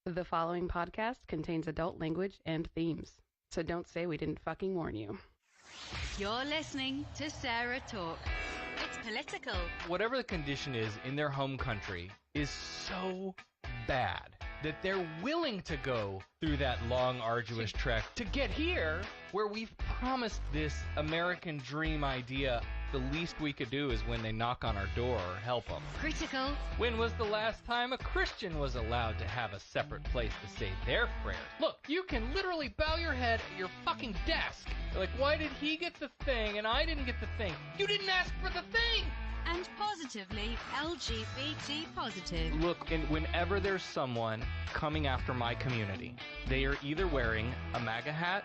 The following podcast contains adult language and themes, so don't say we didn't fucking warn you. You're listening to SarahTalk. It's political. Whatever the condition is in their home country is so bad that they're willing to go through that long, arduous trek to get here, where we've promised this American dream idea. The least we could do is when they knock on our door or help them. Critical. When was the last time a Christian was allowed to have a separate place to say their prayers? Look, you can literally bow your head at your fucking desk. They're like, why did he get the thing and I didn't get the thing? You didn't ask for the thing! And positively LGBT positive. Look, and whenever there's someone coming after my community, they are either wearing a MAGA hat,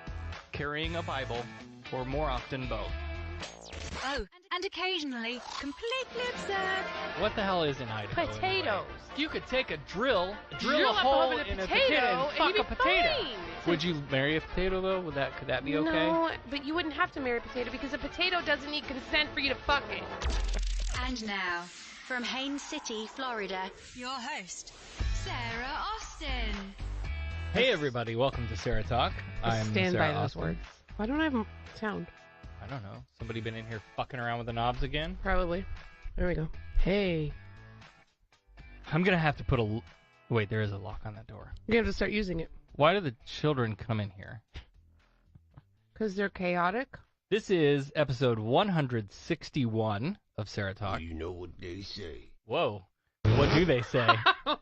carrying a Bible, or more often both. Oh, and occasionally completely absurd. What the hell is in Idaho? Potatoes. Anyway? You could take a drill a Drill up hole a in a potato and fuck you'd a be potato. fine. Would you marry a potato though? Could that be okay? No, but you wouldn't have to marry a potato because a potato doesn't need consent for you to fuck it. And now, from Haines City, Florida, your host, Sarah Austin. Hey everybody, welcome to SarahTalk. I'm Stand Sarah by those Austin. words. Why don't I have sound? I don't know. Somebody been in here fucking around with the knobs again? Probably. There we go. Hey. I'm gonna have to put a... Wait, there is a lock on that door. You have to start using it. Why do the children come in here? Because they're chaotic. This is episode 161 of SarahTalk. You know what they say. Whoa. What do they say?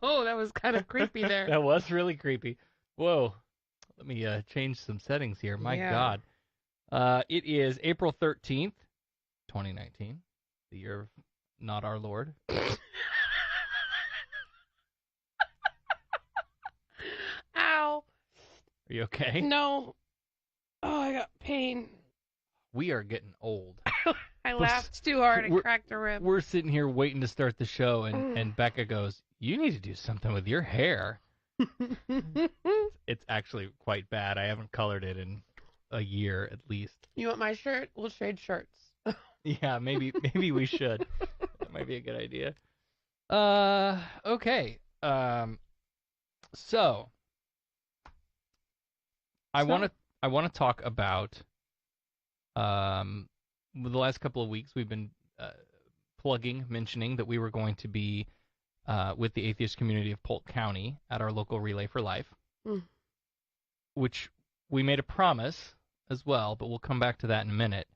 Oh, that was kind of creepy there. That was really creepy. Whoa. Let me change some settings here. My God. It is April 13th, 2019, the year of not our Lord. Ow. Are you okay? No. Oh, I got pain. We are getting old. I laughed too hard and cracked a rib. We're sitting here waiting to start the show, and Becca goes, you need to do something with your hair. It's actually quite bad. I haven't colored it in a year at least. You want my shirt? We'll trade shirts. Yeah, maybe we should. That might be a good idea. Okay. So I want to talk about the last couple of weeks we've been mentioning that we were going to be with the atheist community of Polk County at our local Relay for Life, which we made a promise as well, but we'll come back to that in a minute.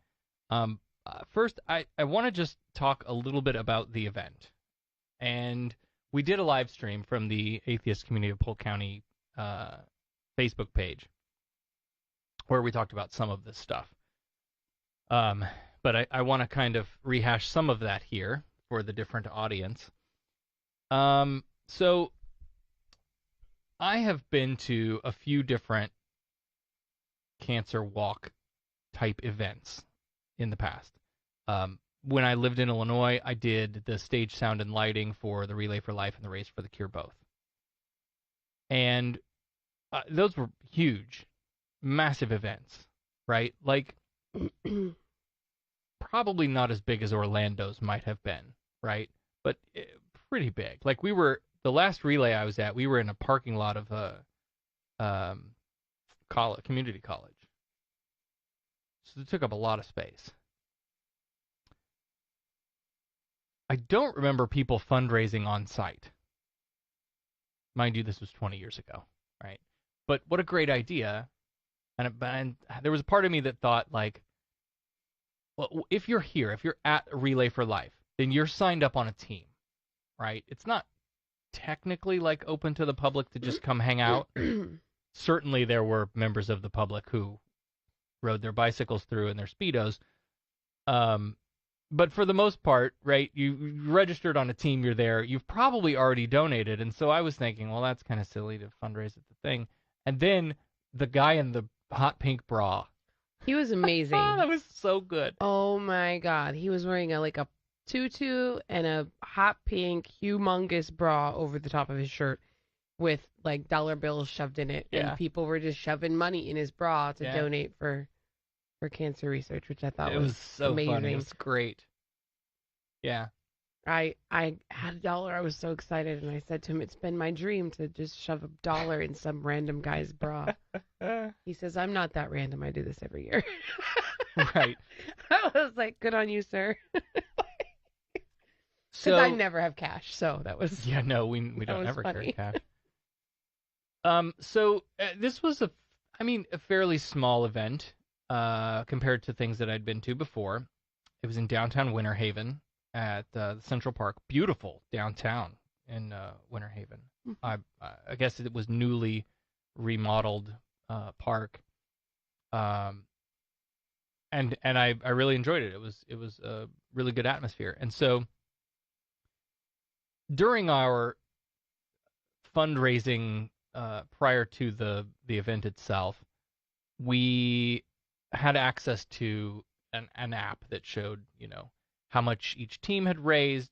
First, I want to just talk a little bit about the event. And we did a live stream from the atheist community of Polk County Facebook page where we talked about some of this stuff. But I want to kind of rehash some of that here for the different audience. So I have been to a few different cancer walk type events in the past. When I lived in Illinois, I did the stage sound and lighting for the Relay for Life and the Race for the Cure both. And those were huge, massive events, right? Like probably not as big as Orlando's might have been, right? But pretty big. Like the last relay I was at, we were in a parking lot of a community college. So it took up a lot of space. I don't remember people fundraising on site. Mind you, this was 20 years ago, right? But what a great idea. And there was a part of me that thought, like, well, if you're here, if you're at Relay for Life, then you're signed up on a team, right? It's not technically, like, open to the public to just come hang out. Certainly there were members of the public who rode their bicycles through in their Speedos. But for the most part, right, you registered on a team, you're there, you've probably already donated. And so I was thinking, well, that's kind of silly to fundraise at the thing. And then the guy in the hot pink bra. He was amazing. Oh, that was so good. Oh my God. He was wearing a tutu and a hot pink humongous bra over the top of his shirt with like dollar bills shoved in it. Yeah. And people were just shoving money in his bra to donate for cancer research, which I thought was so amazing. funny. It was great. Yeah. I had $1. I was so excited, and I said to him, "It's been my dream to just shove $1 in some random guy's bra." He says, "I'm not that random. I do this every year." Right. I was like, "Good on you, sir." So Because I never have cash, so that was yeah, no, we don't was ever carry funny. cash. This was a fairly small event compared to things that I'd been to before. It was in downtown Winter Haven at the Central Park. Beautiful downtown in Winter Haven. I guess it was newly remodeled park. And I really enjoyed it. It was a really good atmosphere. And so during our fundraising prior to the event itself, we had access to an app that showed, how much each team had raised,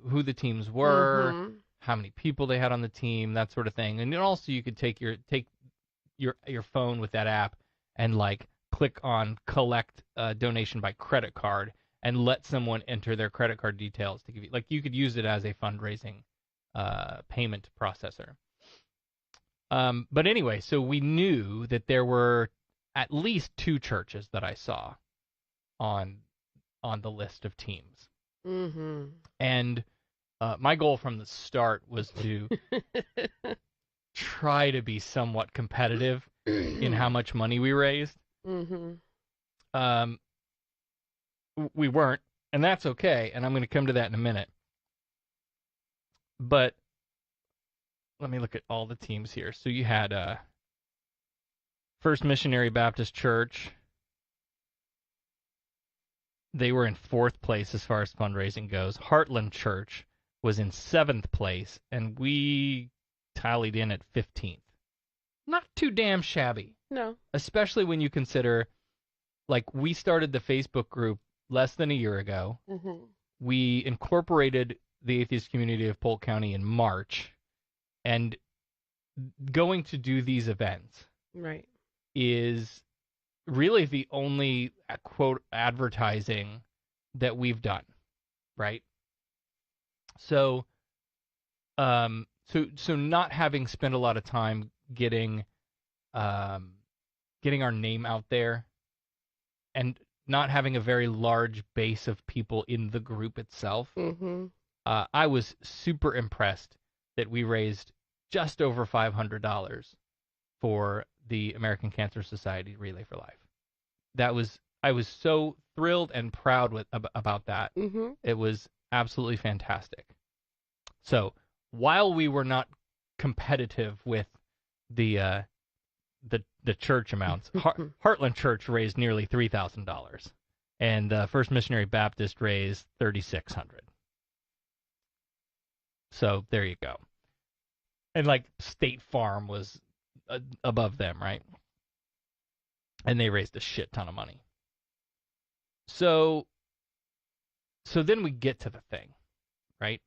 who the teams were, how many people they had on the team, that sort of thing. And then also you could take your phone with that app and like click on collect donation by credit card and let someone enter their credit card details to give you, like, you could use it as a fundraising payment processor. But anyway, so we knew that there were at least 2 churches that I saw on the list of teams. And my goal from the start was to try to be somewhat competitive in how much money we raised. We weren't, and that's okay, and I'm going to come to that in a minute. But let me look at all the teams here. So you had First Missionary Baptist Church. They were in 4th place as far as fundraising goes. Heartland Church was in 7th place, and we tallied in at 15th. Not too damn shabby. No. Especially when you consider, like, we started the Facebook group less than a year ago. We incorporated the atheist community of Polk County in March, and going to do these events is really the only, quote, advertising that we've done, right? So not having spent a lot of time getting our name out there, and not having a very large base of people in the group itself, I was super impressed that we raised just over $500 for the American Cancer Society Relay for Life. I was so thrilled and proud about that. It was absolutely fantastic. So while we were not competitive with the church amounts, Heartland Church raised nearly $3,000, and First Missionary Baptist raised $3,600. So there you go. And like State Farm was above them, right? And they raised a shit ton of money. So then we get to the thing, right?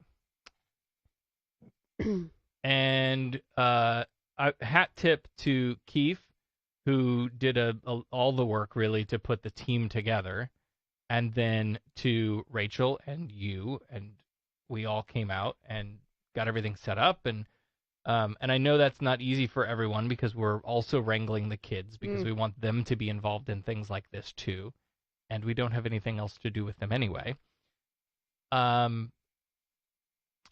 And hat tip to Keith, who did all the work really to put the team together, and then to Rachel and you, and we all came out and got everything set up, and I know that's not easy for everyone because we're also wrangling the kids because we want them to be involved in things like this too, and we don't have anything else to do with them anyway.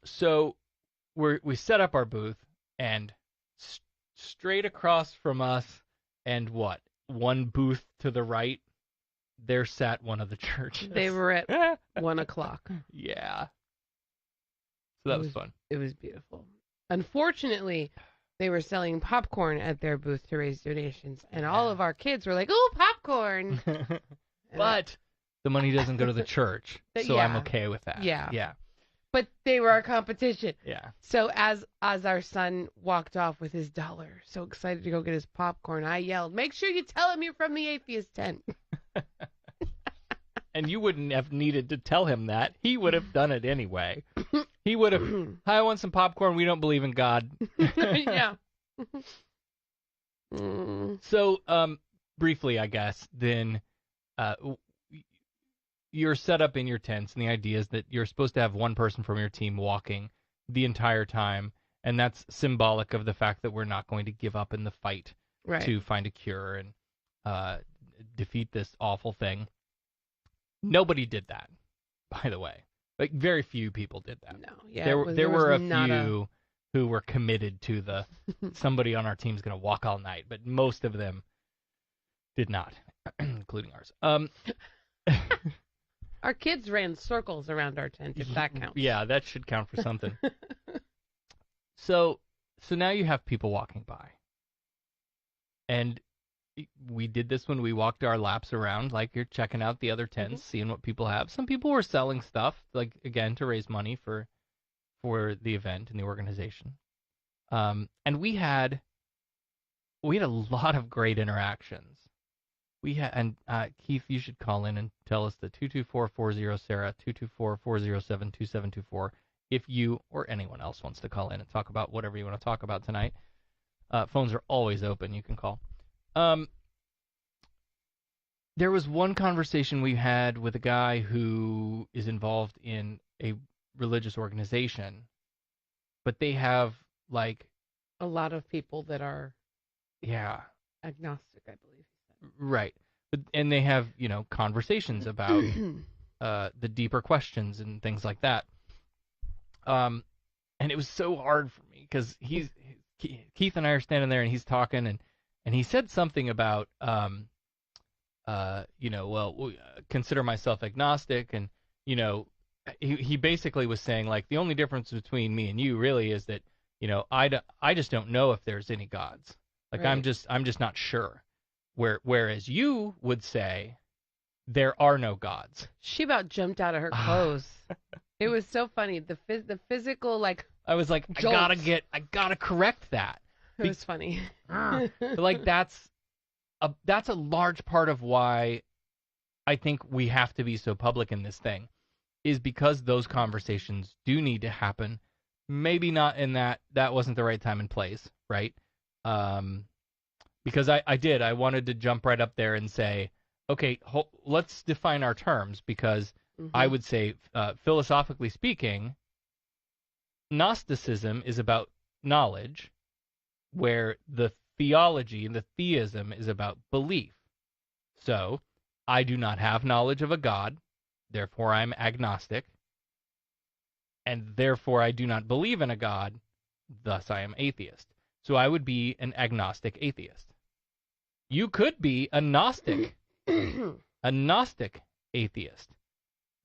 So we set up our booth, and straight across from us, and one booth to the right, there sat one of the churches. They were at 1 o'clock. Yeah. So that was fun. It was beautiful. Unfortunately, they were selling popcorn at their booth to raise donations, and all of our kids were like, "Oh, popcorn!" But the money doesn't go to the church, so I'm okay with that. Yeah. But they were our competition. Yeah. So as our son walked off with his $1, so excited to go get his popcorn, I yelled, "Make sure you tell him you're from the atheist tent." And you wouldn't have needed to tell him that. He would have done it anyway. He would have, "Hi, I want some popcorn. We don't believe in God." Yeah. So, briefly, I guess, then you're set up in your tents, and the idea is that you're supposed to have one person from your team walking the entire time, and that's symbolic of the fact that we're not going to give up in the fight to find a cure and defeat this awful thing. Nobody did that, by the way. Like, very few people did that. No, yeah, there were a few who were committed to the somebody on our team's going to walk all night, but most of them did not, including ours. Our kids ran circles around our tent, if that counts. Yeah, that should count for something. So now you have people walking by. And we did this when we walked our laps around, like you're checking out the other tents, seeing what people have. Some people were selling stuff, like, again, to raise money for the event and the organization. And we had a lot of great interactions. Keith, you should call in and tell us the 224-40-SARAH, 224-407-2724, if you or anyone else wants to call in and talk about whatever you want to talk about tonight. Phones are always open. You can call. There was one conversation we had with a guy who is involved in a religious organization, but they have, like, a lot of people that are agnostic, I believe. Right. And they have, conversations about the deeper questions and things like that. And it was so hard for me because Keith and I are standing there and he's talking and he said something about, consider myself agnostic. And, he basically was saying, like, the only difference between me and you really is that, I just don't know if there's any gods. Like, right. I'm just not sure. Whereas you would say there are no gods. She about jumped out of her clothes. It was so funny. The physical, like, I was like, jolts. I gotta correct that. It was funny. Like, that's a large part of why I think we have to be so public in this thing, is because those conversations do need to happen. Maybe not in that wasn't the right time and place, right? Because I wanted to jump right up there and say, okay, let's define our terms, because I would say, philosophically speaking, Gnosticism is about knowledge, where the theology and the theism is about belief. So, I do not have knowledge of a God, therefore I'm agnostic, and therefore I do not believe in a God, thus I am atheist. So I would be an agnostic atheist. You could be a Gnostic, a Gnostic atheist.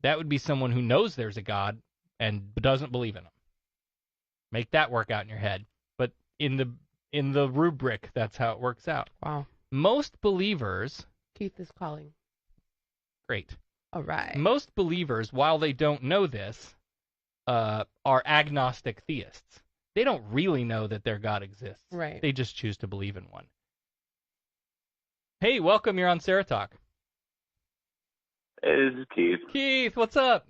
That would be someone who knows there's a God and doesn't believe in him. Make that work out in your head. But in the rubric, that's how it works out. Wow. Most believers... Keith is calling. Great. All right. Most believers, while they don't know this, are agnostic theists. They don't really know that their God exists. Right. They just choose to believe in one. Hey, welcome. You're on SarahTalk. Hey, this is Keith. Keith, what's up?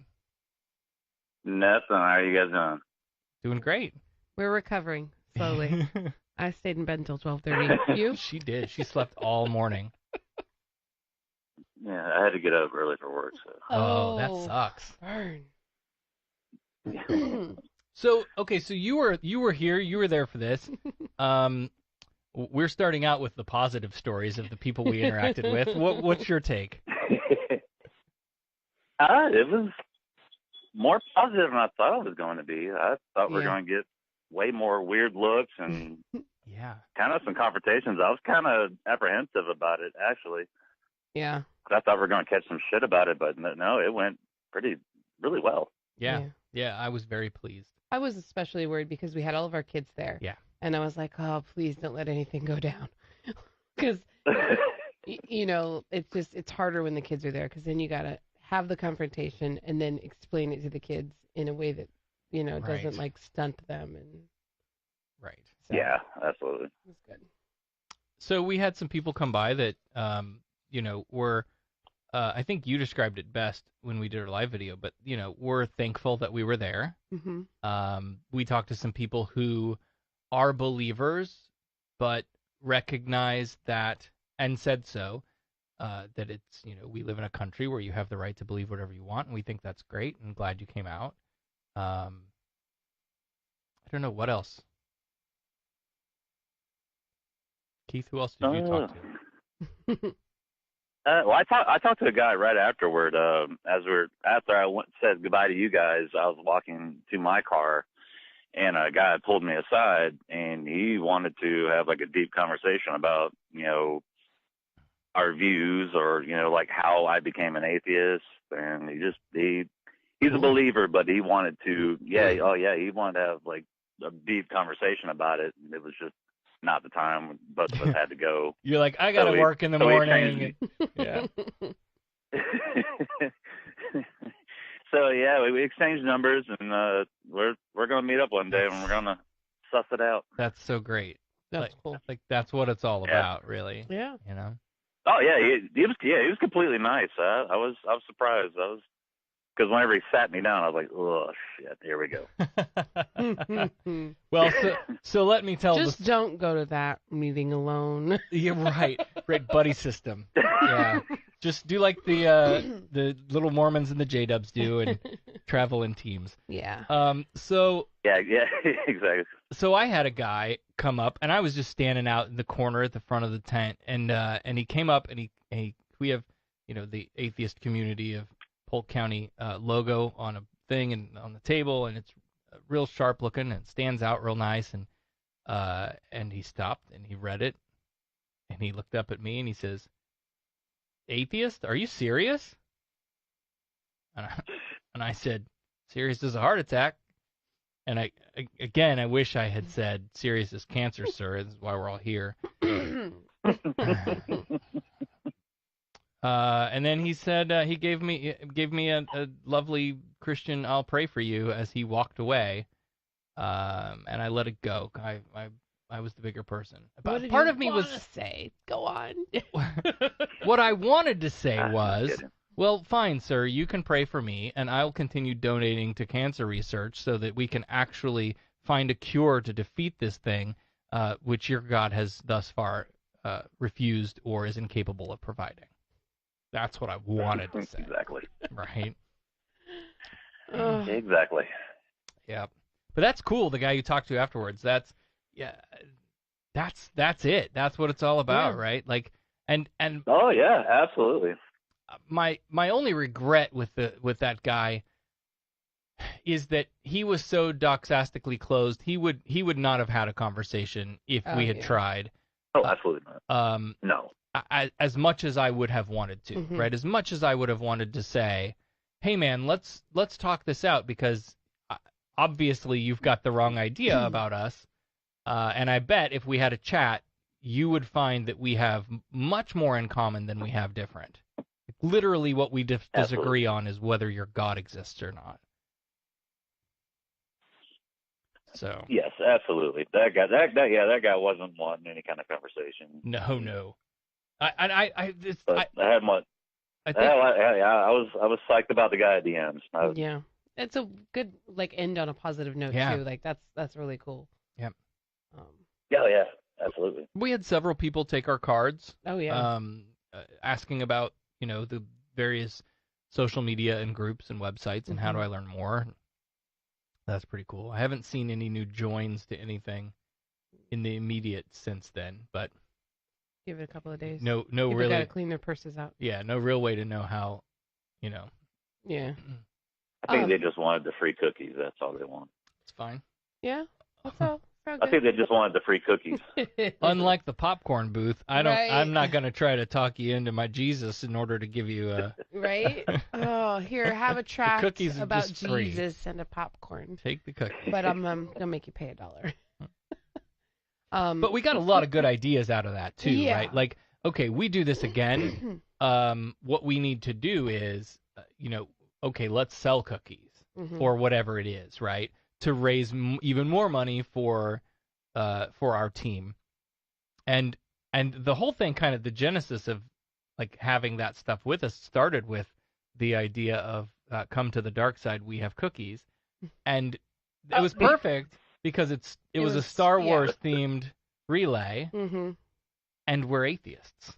Nothing. How are you guys doing? Doing great. We're recovering slowly. I stayed in bed until 12:30. You? She did. She slept all morning. Yeah, I had to get up early for work. So. Oh, that sucks. Burn. So you were here. You were there for this. We're starting out with the positive stories of the people we interacted with. What's your take? It was more positive than I thought it was going to be. I thought we were going to get way more weird looks and kind of some confrontations. I was kind of apprehensive about it, actually. Yeah. I thought we were going to catch some shit about it, but no, it went really well. Yeah, I was very pleased. I was especially worried because we had all of our kids there. Yeah. And I was like, oh, please don't let anything go down. Because, it's harder when the kids are there, because then you got to have the confrontation and then explain it to the kids in a way that, doesn't, like, stunt them. Right. So, yeah, absolutely. It was good. So we had some people come by that, were, I think you described it best when we did our live video, but, we're thankful that we were there. Mm-hmm. We talked to some people who are believers, but recognize that, and said so, that it's, we live in a country where you have the right to believe whatever you want, and we think that's great, and glad you came out. I don't know, what else? Keith, who else did you talk to? Well, I talked to a guy right afterward. After I said goodbye to you guys, I was walking to my car, and a guy pulled me aside, and he wanted to have like a deep conversation about our views, or like how I became an atheist. And he's a believer, but he wanted to he wanted to have like a deep conversation about it. It was just not the time. Both of us had to go. You're like, I gotta work in the morning. Yeah. So yeah, we exchanged numbers, and we're gonna meet up one day, and we're gonna suss it out. That's so great. That's cool. Like that's what it's all about, really. Yeah. Oh yeah, he was completely nice. I was surprised. Because whenever he sat me down, I was like, oh shit, here we go. Well, so let me tell. Just don't go to that meeting alone. Yeah, right. Buddy system. Yeah. Just do like the little Mormons and the J-Dubs do, and travel in teams. Yeah. So. Yeah, exactly. So I had a guy come up, and I was just standing out in the corner at the front of the tent, and he came up, and we have, the atheist community of Polk County logo on a thing and on the table, and it's real sharp looking and stands out real nice, and he stopped and he read it, and he looked up at me and he says, "Atheist? Are you serious?" And I said, "Serious as a heart attack." And I wish I had said serious as cancer, sir. This is why we're all here. And then he said he gave me a lovely Christian "I'll pray for you" as he walked away, and I let it go. I was the bigger person. But part of me was say, go on. What I wanted to say was, well, fine, sir, you can pray for me, and I'll continue donating to cancer research so that we can actually find a cure to defeat this thing, which your God has thus far refused or is incapable of providing. That's what I wanted to say. Exactly. Right? Exactly. Yeah. But that's cool, the guy you talked to afterwards. That's it. That's what it's all about, right? Like, and oh yeah, absolutely. My only regret with that guy is that he was so doxastically closed. He would not have had a conversation if we had tried. Oh, absolutely not. No. As much as I would have wanted to, right? As much as I would have wanted to say, "Hey, man, let's talk this out because obviously you've got the wrong idea about us," and I bet if we had a chat, you would find that we have much more in common than we have different. Literally, what we disagree on is whether your God exists or not. So. Yes, absolutely. That guy wasn't wanting any kind of conversation. No. I had much. I was psyched about the guy at the end. Yeah, it's a good end on a positive note too. Like that's really cool. Yeah. Yeah, absolutely. We had several people take our cards. Oh yeah. Asking about the various social media and groups and websites and how do I learn more. That's pretty cool. I haven't seen any new joins to anything in the immediate since then, but. Give it a couple of days. No, People really. Gotta clean their purses out. Yeah, no real way to know how, Yeah. I think they just wanted the free cookies. That's all they want. It's fine. Yeah, that's all. I think they just wanted the free cookies. Unlike the popcorn booth, I'm not gonna try to talk you into my Jesus in order to give you a. Right. Oh, here, have a tract cookies about just free. Jesus and a popcorn. Take the cookie. But I'm gonna make you pay $1. But we got a lot of good ideas out of that too, Yeah. right? Like, okay, we do this again. What we need to do is, okay, let's sell cookies or whatever it is, right? To raise even more money for our team, and the whole thing, kind of the genesis of like having that stuff with us started with the idea of come to the dark side, we have cookies, and it was perfect. Because it was a Star Wars themed relay, and we're atheists.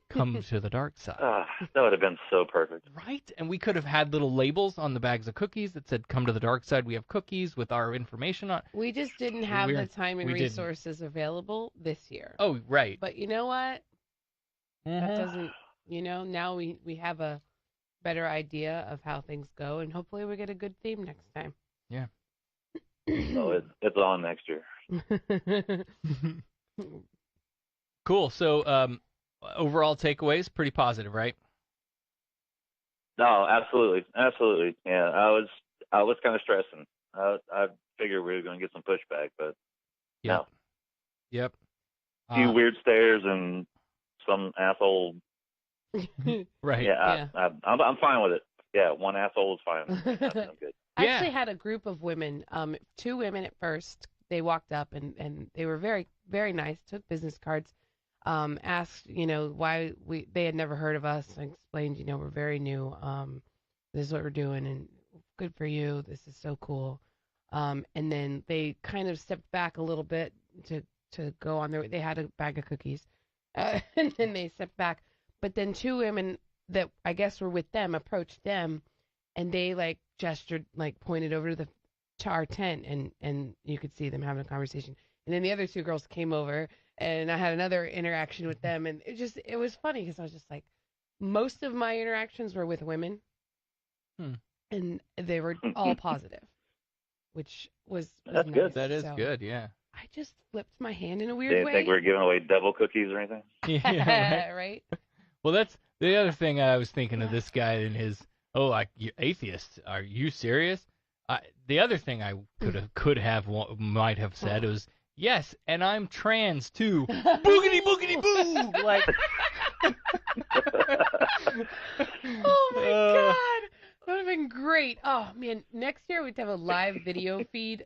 come to the dark side. That would have been so perfect. Right? And we could have had little labels on the bags of cookies that said, come to the dark side. We have cookies with our information on. We just didn't have the time and resources available this year. Oh, right. But you know what? That doesn't, now we have a better idea of how things go, and hopefully we get a good theme next time. Yeah. So it's on next year. Cool. So, overall takeaways, pretty positive, right? No, absolutely. Yeah, I was kind of stressing. I figured we were going to get some pushback, but no. Yep. A few weird stares and some asshole. Right. Yeah, I'm fine with it. Yeah, one asshole is fine. I'm good. I actually had a group of women, 2 women at first. They walked up and they were very, very nice, took business cards, asked, why they had never heard of us. I explained, we're very new. This is what we're doing and good for you. This is so cool. And then they kind of stepped back a little bit to go on their, they had a bag of cookies, and then they stepped back. But then 2 women that I guess were with them approached them, and they gestured, pointed over to our tent, and you could see them having a conversation. And then the other 2 girls came over, and I had another interaction with them, and it was funny because I was just like, most of my interactions were with women, and they were all positive, which was that's nice. good. That is good, yeah. I just flipped my hand in a weird Didn't way. think we were giving away devil cookies or anything. Yeah, right? Well, that's the other thing I was thinking of this guy and his, you atheist, are you serious? The other thing I might have said was, yes, and I'm trans too. Boogity boogity boo! Oh my God, that would have been great. Oh man, next year we'd have a live video feed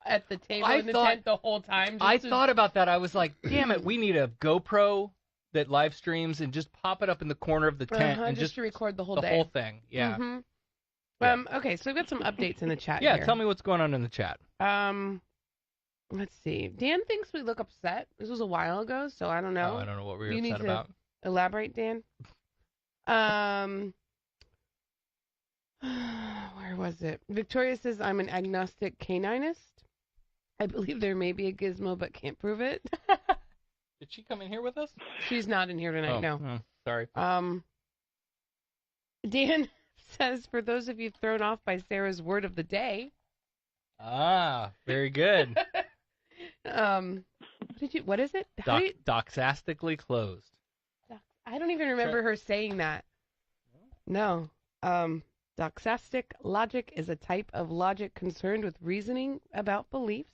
at the table in the tent the whole time. I thought about that. I was like, damn it, we need a GoPro that live streams and just pop it up in the corner of the tent and just to record the whole day. The whole thing, yeah. Mm-hmm. Yeah. Okay, so we've got some updates in the chat Yeah, here. tell me what's going on in the chat. Let's see. Dan thinks we look upset. This was a while ago, so I don't know. Oh, I don't know what we were you upset need to about. Elaborate, Dan. Where was it? Victoria says, I'm an agnostic caninist. I believe there may be a gizmo, but can't prove it. Did she come in here with us? She's not in here tonight, no. Oh, sorry. Dan says, for those of you thrown off by Sarah's word of the day. Very good. What is it? Doxastically closed. I don't even remember her saying that. No. Doxastic logic is a type of logic concerned with reasoning about beliefs.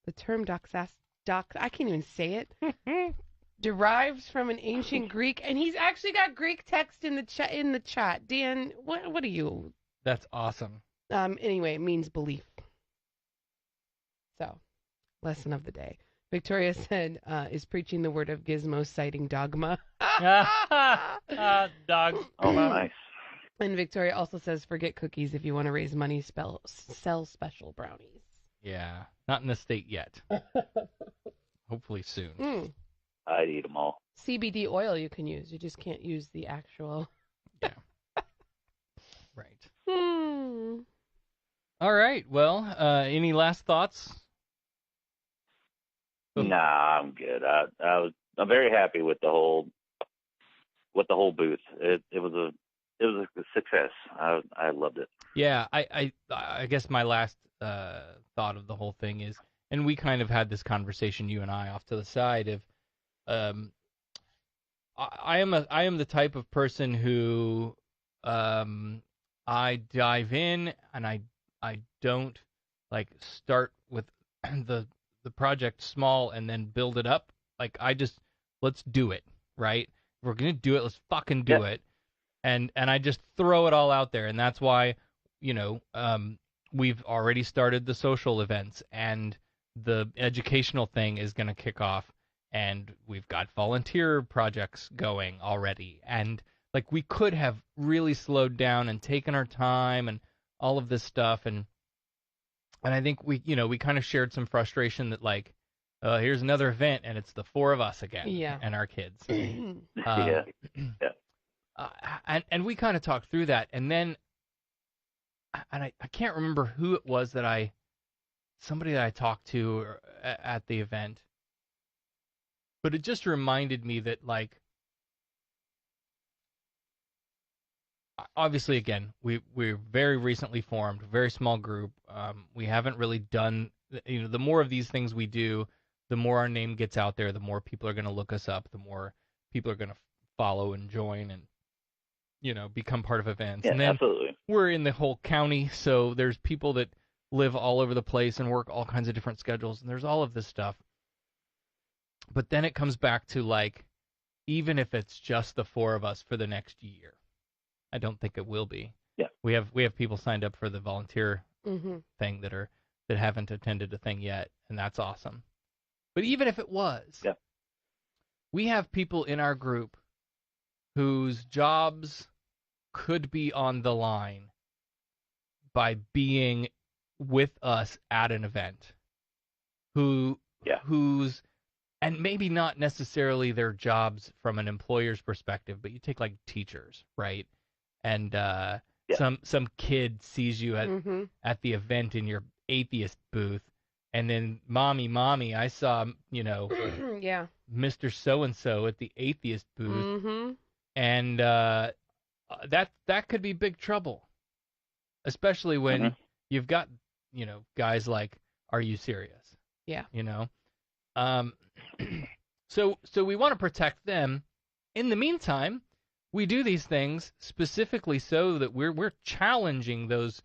The term I can't even say it. Derives from an ancient Greek, and he's actually got Greek text in the chat. Dan, what are you? That's awesome. Anyway, it means belief. So, lesson of the day. Victoria said, is preaching the word of gizmo citing dogma. Dog. Oh, nice. And Victoria also says, forget cookies if you want to raise money, sell special brownies. Yeah, not in the state yet. Hopefully soon. I'd eat them all. CBD oil you can use. You just can't use the actual. Yeah. Right. All right. Well, any last thoughts? Nah, I'm good. I'm very happy with the whole booth. It was a success. I loved it. Yeah, I guess my last thought of the whole thing is, and we kind of had this conversation, you and I, off to the side of, I am the type of person who I dive in and I don't start with the project small and then build it up. Let's do it, right? If we're gonna do it, let's fucking do it. And I just throw it all out there, and that's why, we've already started the social events, and the educational thing is gonna kick off, and we've got volunteer projects going already, and we could have really slowed down and taken our time and all of this stuff, and I think we kind of shared some frustration that here's another event, and it's the four of us again, Yeah. and our kids. Yeah. And we kind of talked through that, and then, and I can't remember who it was somebody that I talked to at the event, but it just reminded me that, like, obviously, again, we're very recently formed, very small group. We haven't really done, the more of these things we do, the more our name gets out there, the more people are going to look us up, the more people are going to follow and join and, become part of events. Yeah, and then absolutely. We're in the whole county, so there's people that live all over the place and work all kinds of different schedules, and there's all of this stuff. But then it comes back to, like, even if it's just the four of us for the next year, I don't think it will be. Yeah. We have people signed up for the volunteer thing that haven't attended a thing yet, and that's awesome. But even if it was, we have people in our group whose jobs could be on the line by being with us at an event, whose, and maybe not necessarily their jobs from an employer's perspective, but you take, like, teachers, right? And some kid sees you at the event in your atheist booth, and then mommy, I saw Mr. So-and-so at the atheist booth, and that could be big trouble, especially when you've got guys like, are you serious? Yeah. So we want to protect them. In the meantime, we do these things specifically so that we're challenging those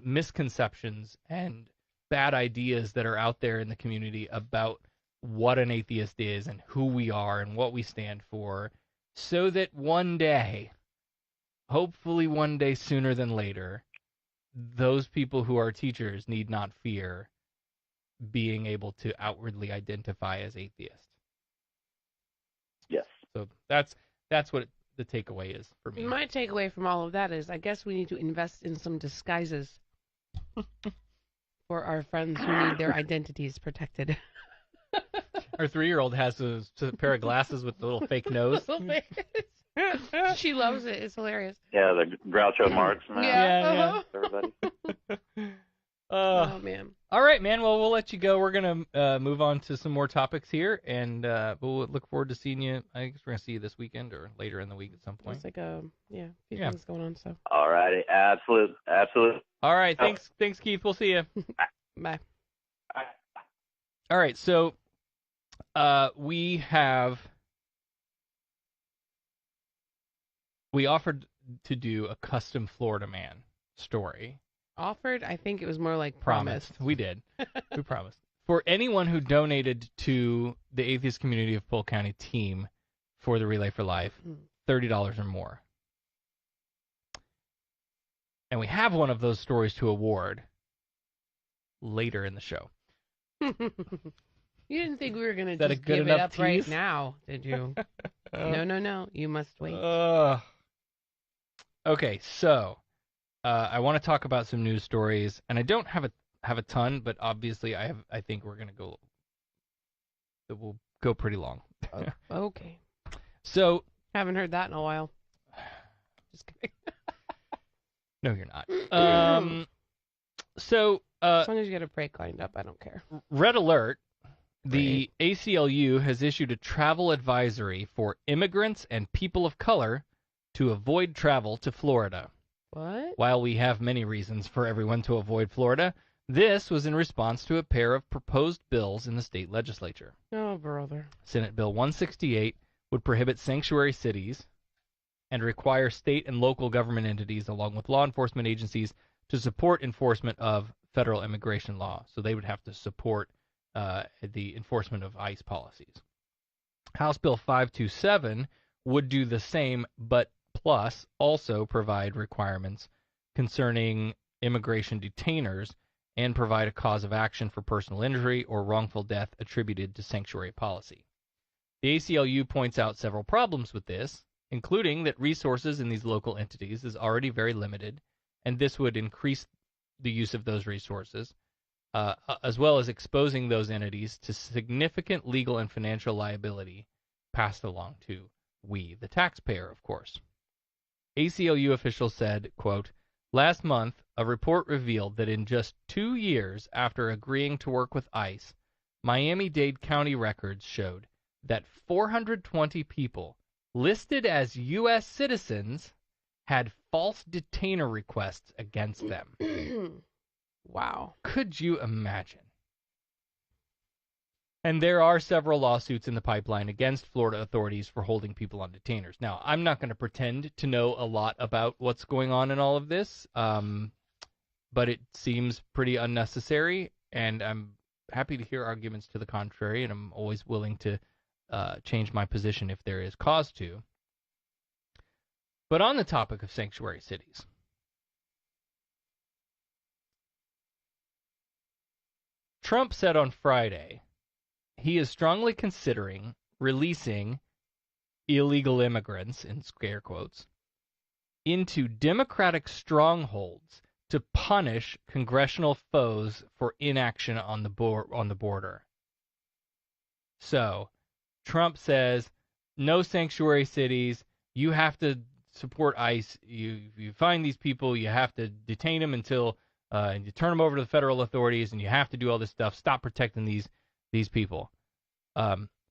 misconceptions and bad ideas that are out there in the community about what an atheist is and who we are and what we stand for, so that one day, hopefully one day sooner than later, those people who are teachers need not fear being able to outwardly identify as atheist. Yes. So that's what the takeaway is for me. My takeaway from all of that is, I guess we need to invest in some disguises for our friends who need their identities protacted. Our 3-year-old has a pair of glasses with the little fake nose. She loves it. It's hilarious. Yeah, the Groucho Marx. Yeah. Everybody. Oh, man. All right, man. Well, we'll let you go. We're going to move on to some more topics here, and we'll look forward to seeing you. I guess we're going to see you this weekend or later in the week at some point. It's like a few things going on. So. All righty. Absolute. All right. Thanks, Keith. We'll see you. Bye. All right. So we offered to do a custom Florida man story. Offered? I think it was more like promised. We did. We promised. For anyone who donated to the Atheist Community of Polk County team for the Relay for Life, $30 or more. And we have one of those stories to award later in the show. You didn't think we were going to just give it up right now, did you? No. You must wait. Okay, so I want to talk about some news stories, and I don't have a ton, but obviously I think we're gonna go. It will go pretty long. Okay. So haven't heard that in a while. Just kidding. No, you're not. So as long as you get a break lined up, I don't care. Red alert. The ACLU has issued a travel advisory for immigrants and people of color to avoid travel to Florida. What? While we have many reasons for everyone to avoid Florida, this was in response to a pair of proposed bills in the state legislature. Oh, brother. Senate Bill 168 would prohibit sanctuary cities and require state and local government entities, along with law enforcement agencies, to support enforcement of federal immigration law. So they would have to support the enforcement of ICE policies. House Bill 527 would do the same, but plus also provide requirements concerning immigration detainers and provide a cause of action for personal injury or wrongful death attributed to sanctuary policy. The ACLU points out several problems with this, including that resources in these local entities is already very limited, and this would increase the use of those resources. as well as exposing those entities to significant legal and financial liability passed along to we, the taxpayer, of course. ACLU officials said, quote, last month, a report revealed that in just 2 years after agreeing to work with ICE, Miami-Dade County records showed that 420 people listed as U.S. citizens had false detainer requests against them. Wow. Could you imagine? And there are several lawsuits in the pipeline against Florida authorities for holding people on detainers. Now, I'm not going to pretend to know a lot about what's going on in all of this, but it seems pretty unnecessary, and I'm happy to hear arguments to the contrary, and I'm always willing to change my position if there is cause to. But on the topic of sanctuary cities, Trump said on Friday he is strongly considering releasing illegal immigrants, in scare quotes, into Democratic strongholds to punish congressional foes for inaction on the border. So, Trump says, no sanctuary cities, you have to support ICE, you find these people, you have to detain them until, and you turn them over to the federal authorities, and you have to do all this stuff, stop protecting these people.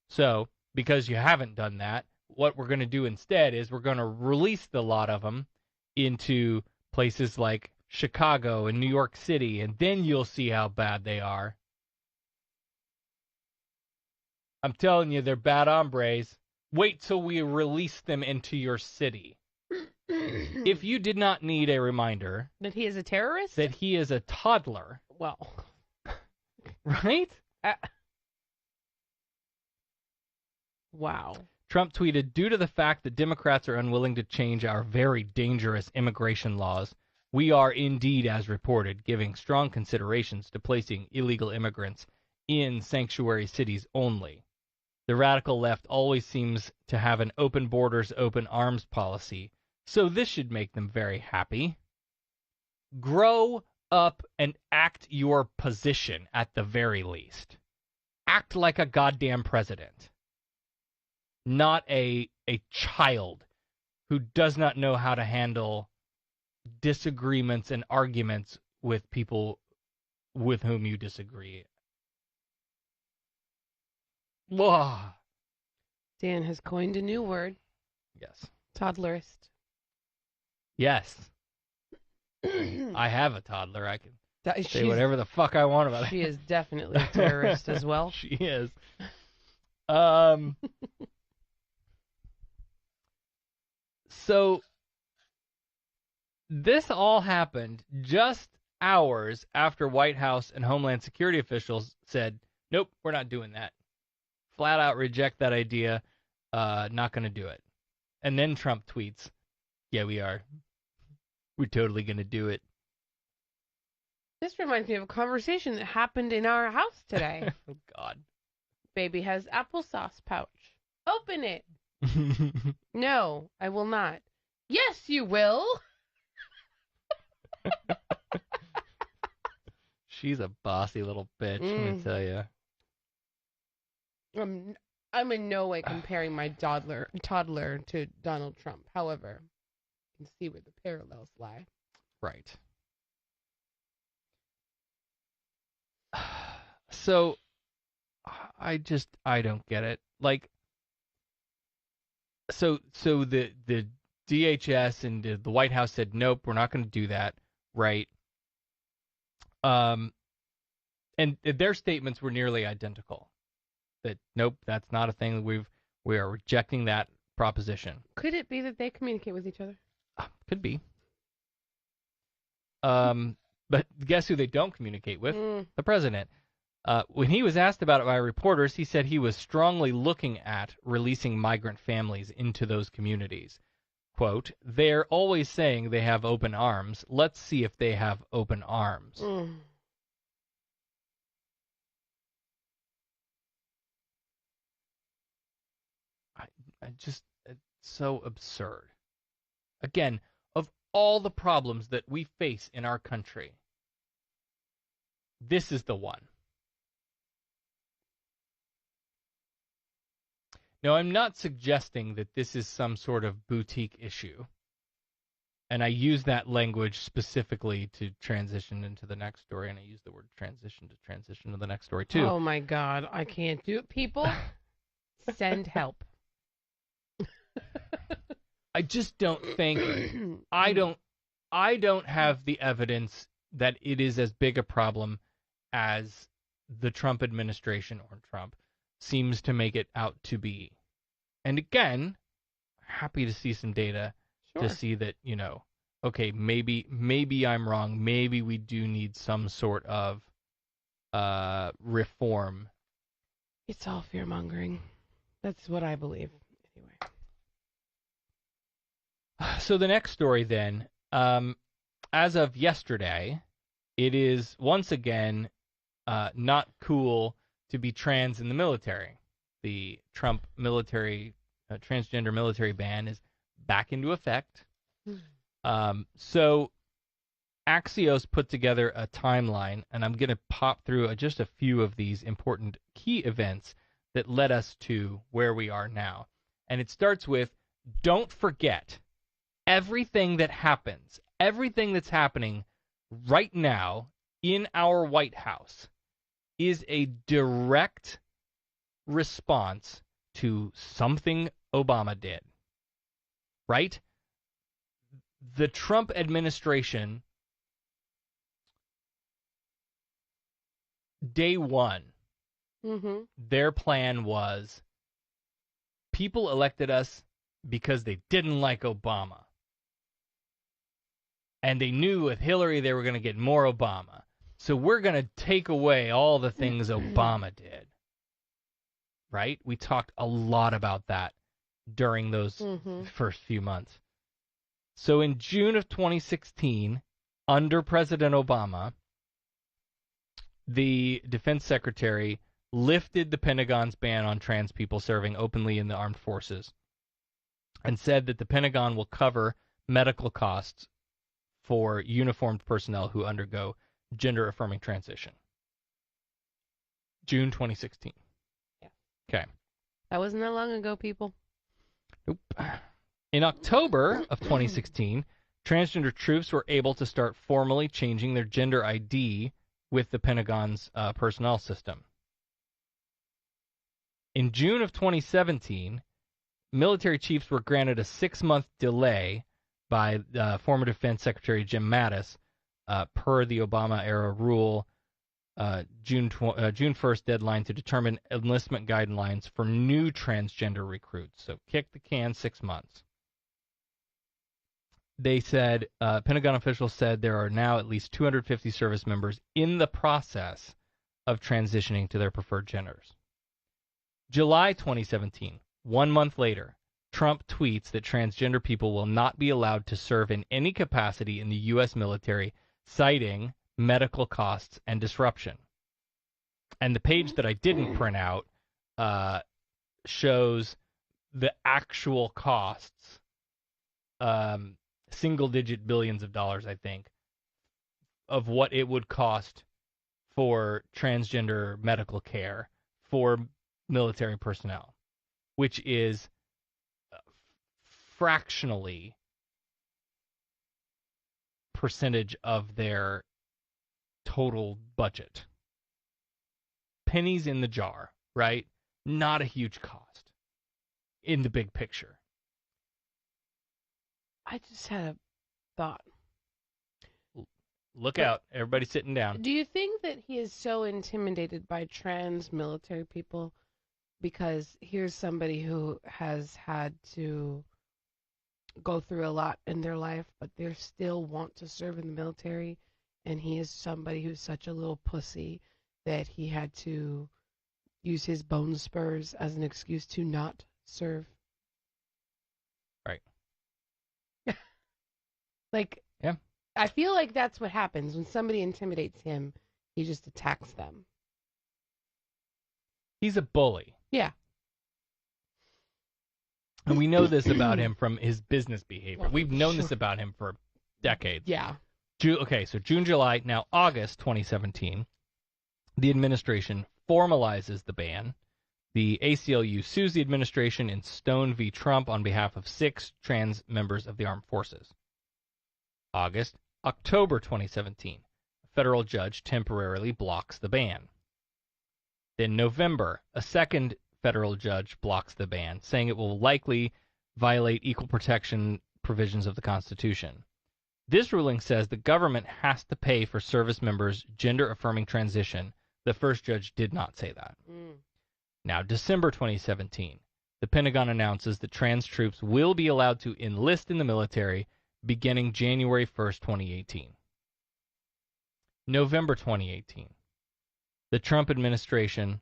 So, because you haven't done that, what we're going to do instead is we're going to release the lot of them into places like Chicago and New York City, and then you'll see how bad they are. I'm telling you, they're bad hombres. Wait till we release them into your city. If you did not need a reminder... That he is a terrorist? That he is a toddler. Well. Right? Wow. Trump tweeted, due to the fact that Democrats are unwilling to change our very dangerous immigration laws, we are indeed, as reported, giving strong considerations to placing illegal immigrants in sanctuary cities only. The radical left always seems to have an open borders, open arms policy, so this should make them very happy. Grow up and act your position at the very least. Act like a goddamn president. Not a child who does not know how to handle disagreements and arguments with people with whom you disagree. Whoa. Dan has coined a new word. Yes. Toddlerist. Yes. I have a toddler. I can say She's, whatever the fuck I want about it. She is definitely a terrorist as well. She is. So this all happened just hours after White House and Homeland Security officials said, nope, we're not doing that. Flat out reject that idea. Not going to do it. And then Trump tweets, yeah, we are. We're totally going to do it. This reminds me of a conversation that happened in our house today. Oh, God. Baby has applesauce pouch. Open it. No, I will not. Yes, you will. She's a bossy little bitch, let me tell you. I'm in no way comparing my toddler to Donald Trump. However, you can see where the parallels lie. Right. So, I don't get it. Like, so the DHS and the White House said, nope, we're not going to do that, right? And their statements were nearly identical. That, nope, that's not a thing. We are rejecting that proposition. Could it be that they communicate with each other? Could be. But guess who they don't communicate with? The president. When he was asked about it by reporters, he said he was strongly looking at releasing migrant families into those communities. Quote, they're always saying they have open arms. Let's see if they have open arms. It's so absurd. Again, of all the problems that we face in our country, This is the one. Now, I'm not suggesting that this is some sort of boutique issue. And I use that language specifically to transition into the next story, and I use the word transition to the next story, too. Oh, my God. I can't do it. People, send help. I just don't think... I don't have the evidence that it is as big a problem as the Trump administration, or Trump, seems to make it out to be. And again, happy to see some data to see that, okay, maybe I'm wrong. Maybe we do need some sort of reform. It's all fear-mongering. That's what I believe. Anyway. So the next story then, as of yesterday, it is once again not cool to be trans in the military. The Trump transgender military ban is back into effect. So Axios put together a timeline, and I'm going to pop through just a few of these important key events that led us to where we are now. And it starts with, don't forget, everything that's happening right now in our White House is a direct response to something Obama did, right? The Trump administration, day one, their plan was, people elected us because they didn't like Obama. And they knew with Hillary they were going to get more Obama. So we're going to take away all the things Obama did. Right? We talked a lot about that during those first few months. So in June of 2016, under President Obama, the defense secretary lifted the Pentagon's ban on trans people serving openly in the armed forces and said that the Pentagon will cover medical costs for uniformed personnel who undergo gender-affirming transition. June 2016. Yeah. Okay. That wasn't that long ago, people. Nope. In October of 2016, transgender troops were able to start formally changing their gender ID with the Pentagon's personnel system. In June of 2017, military chiefs were granted a 6-month delay by former Defense Secretary Jim Mattis, per the Obama-era rule, June 1st deadline to determine enlistment guidelines for new transgender recruits. So kick the can 6 months. They said, Pentagon officials said there are now at least 250 service members in the process of transitioning to their preferred genders. July 2017, 1 month later, Trump tweets that transgender people will not be allowed to serve in any capacity in the U.S. military, citing medical costs and disruption. And the page that I didn't print out shows the actual costs, single-digit billions of dollars, I think, of what it would cost for transgender medical care for military personnel, which is fractionally percentage of their total budget. Pennies in the jar, right? Not a huge cost in the big picture. I just had a thought. Look out. Everybody sitting down. Do you think that he is so intimidated by trans military people because here's somebody who has had to go through a lot in their life, but they still want to serve in the military, and he is somebody who's such a little pussy that he had to use his bone spurs as an excuse to not serve? Right. Like, yeah. I feel like that's what happens when somebody intimidates him. He just attacks them. He's a bully. Yeah. And we know this about him from his business behavior. We've known this about him for decades. Yeah. Okay, so June, July, now August 2017. the administration formalizes the ban. The ACLU sues the administration in Stone v. Trump on behalf of 6 trans members of the armed forces. October 2017, a federal judge temporarily blocks the ban. Then November, a second federal judge blocks the ban, saying it will likely violate equal protection provisions of the Constitution. This ruling says the government has to pay for service members' gender-affirming transition. The first judge did not say that. Now, December 2017, the Pentagon announces that trans troops will be allowed to enlist in the military beginning January 1st, 2018. November 2018, the Trump administration,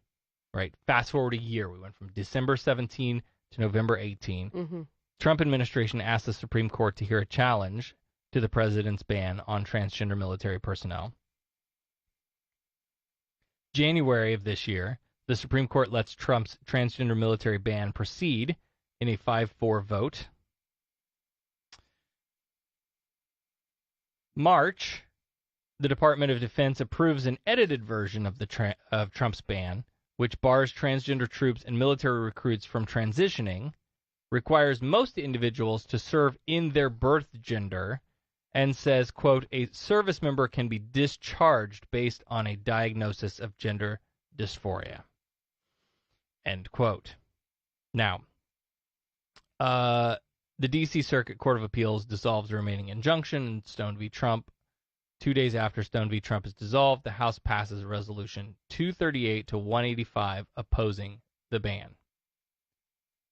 right, fast forward a year, we went from December 17 to November 18. Trump administration asked the Supreme Court to hear a challenge to the president's ban on transgender military personnel. January of this year, the Supreme Court lets Trump's transgender military ban proceed in a 5-4 vote. March, the Department of Defense approves an edited version of of Trump's ban, which bars transgender troops and military recruits from transitioning, requires most individuals to serve in their birth gender, and says, quote, a service member can be discharged based on a diagnosis of gender dysphoria, end quote. Now, the D.C. Circuit Court of Appeals dissolves the remaining injunction in Stone v. Trump. 2 days after Stone v. Trump is dissolved, the House passes a resolution 238 to 185 opposing the ban.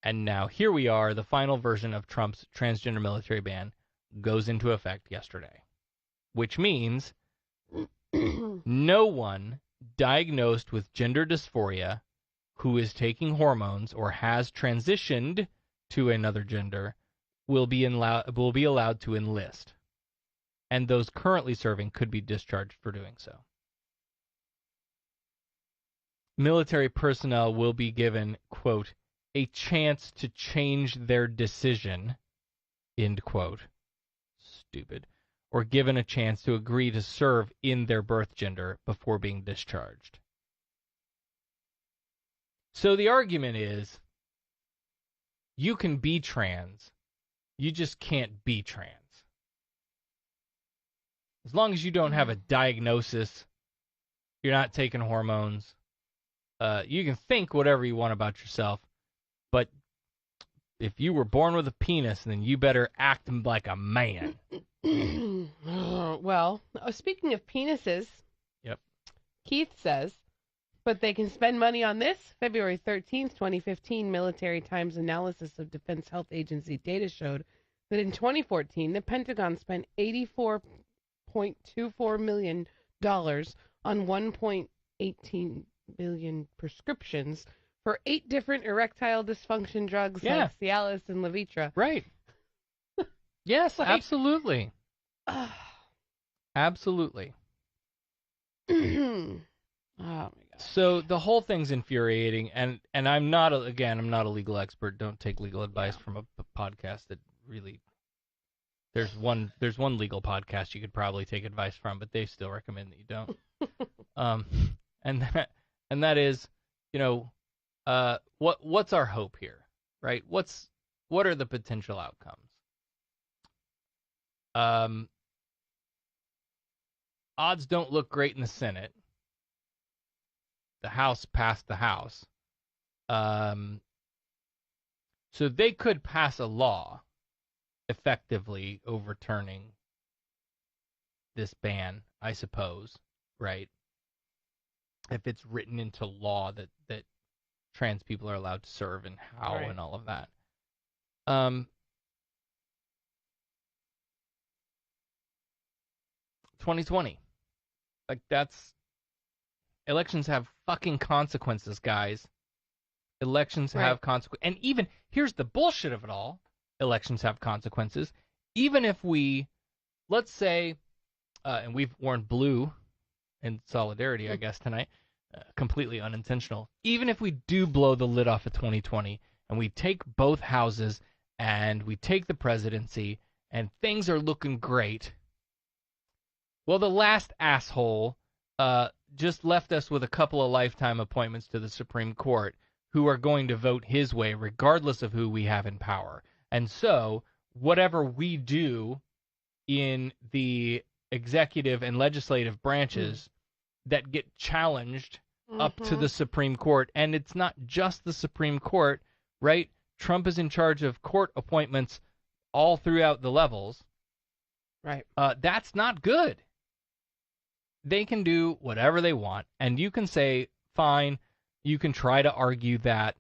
And now here we are, the final version of Trump's transgender military ban goes into effect yesterday, which means no one diagnosed with gender dysphoria who is taking hormones or has transitioned to another gender will be allowed to enlist. And those currently serving could be discharged for doing so. Military personnel will be given, quote, a chance to change their decision, end quote. Stupid. Or given a chance to agree to serve in their birth gender before being discharged. So the argument is, you can be trans, you just can't be trans. As long as you don't have a diagnosis, you're not taking hormones, you can think whatever you want about yourself, but if you were born with a penis, then you better act like a man. Well, speaking of penises, yep. Keith says, but they can spend money on this. February 13th, 2015, Military Times analysis of Defense Health Agency data showed that in 2014, the Pentagon spent $84.24 million on 1.18 billion prescriptions for 8 different erectile dysfunction drugs like Cialis and Levitra. Right. Yes, like, absolutely. Absolutely. Oh my God. So the whole thing's infuriating, and I'm not a legal expert. Don't take legal advice from a podcast that really. There's one legal podcast you could probably take advice from, but they still recommend that you don't. And that is, what's our hope here, right? What are the potential outcomes? Odds don't look great in the Senate. The House passed the House. So they could pass a law effectively overturning this ban, I suppose, right? If it's written into law that trans people are allowed to serve and how and all of that. 2020. Like, elections have fucking consequences, guys. Elections have consequences. And even, here's the bullshit of it all. Elections have consequences. Even if we, let's say, and we've worn blue in solidarity, I guess, tonight, completely unintentional. Even if we do blow the lid off of 2020 and we take both houses and we take the presidency and things are looking great, well, the last asshole just left us with a couple of lifetime appointments to the Supreme Court who are going to vote his way regardless of who we have in power. And so whatever we do in the executive and legislative branches that get challenged up to the Supreme Court, and it's not just the Supreme Court, right? Trump is in charge of court appointments all throughout the levels. Right. That's not good. They can do whatever they want, and you can say, fine, you can try to argue that,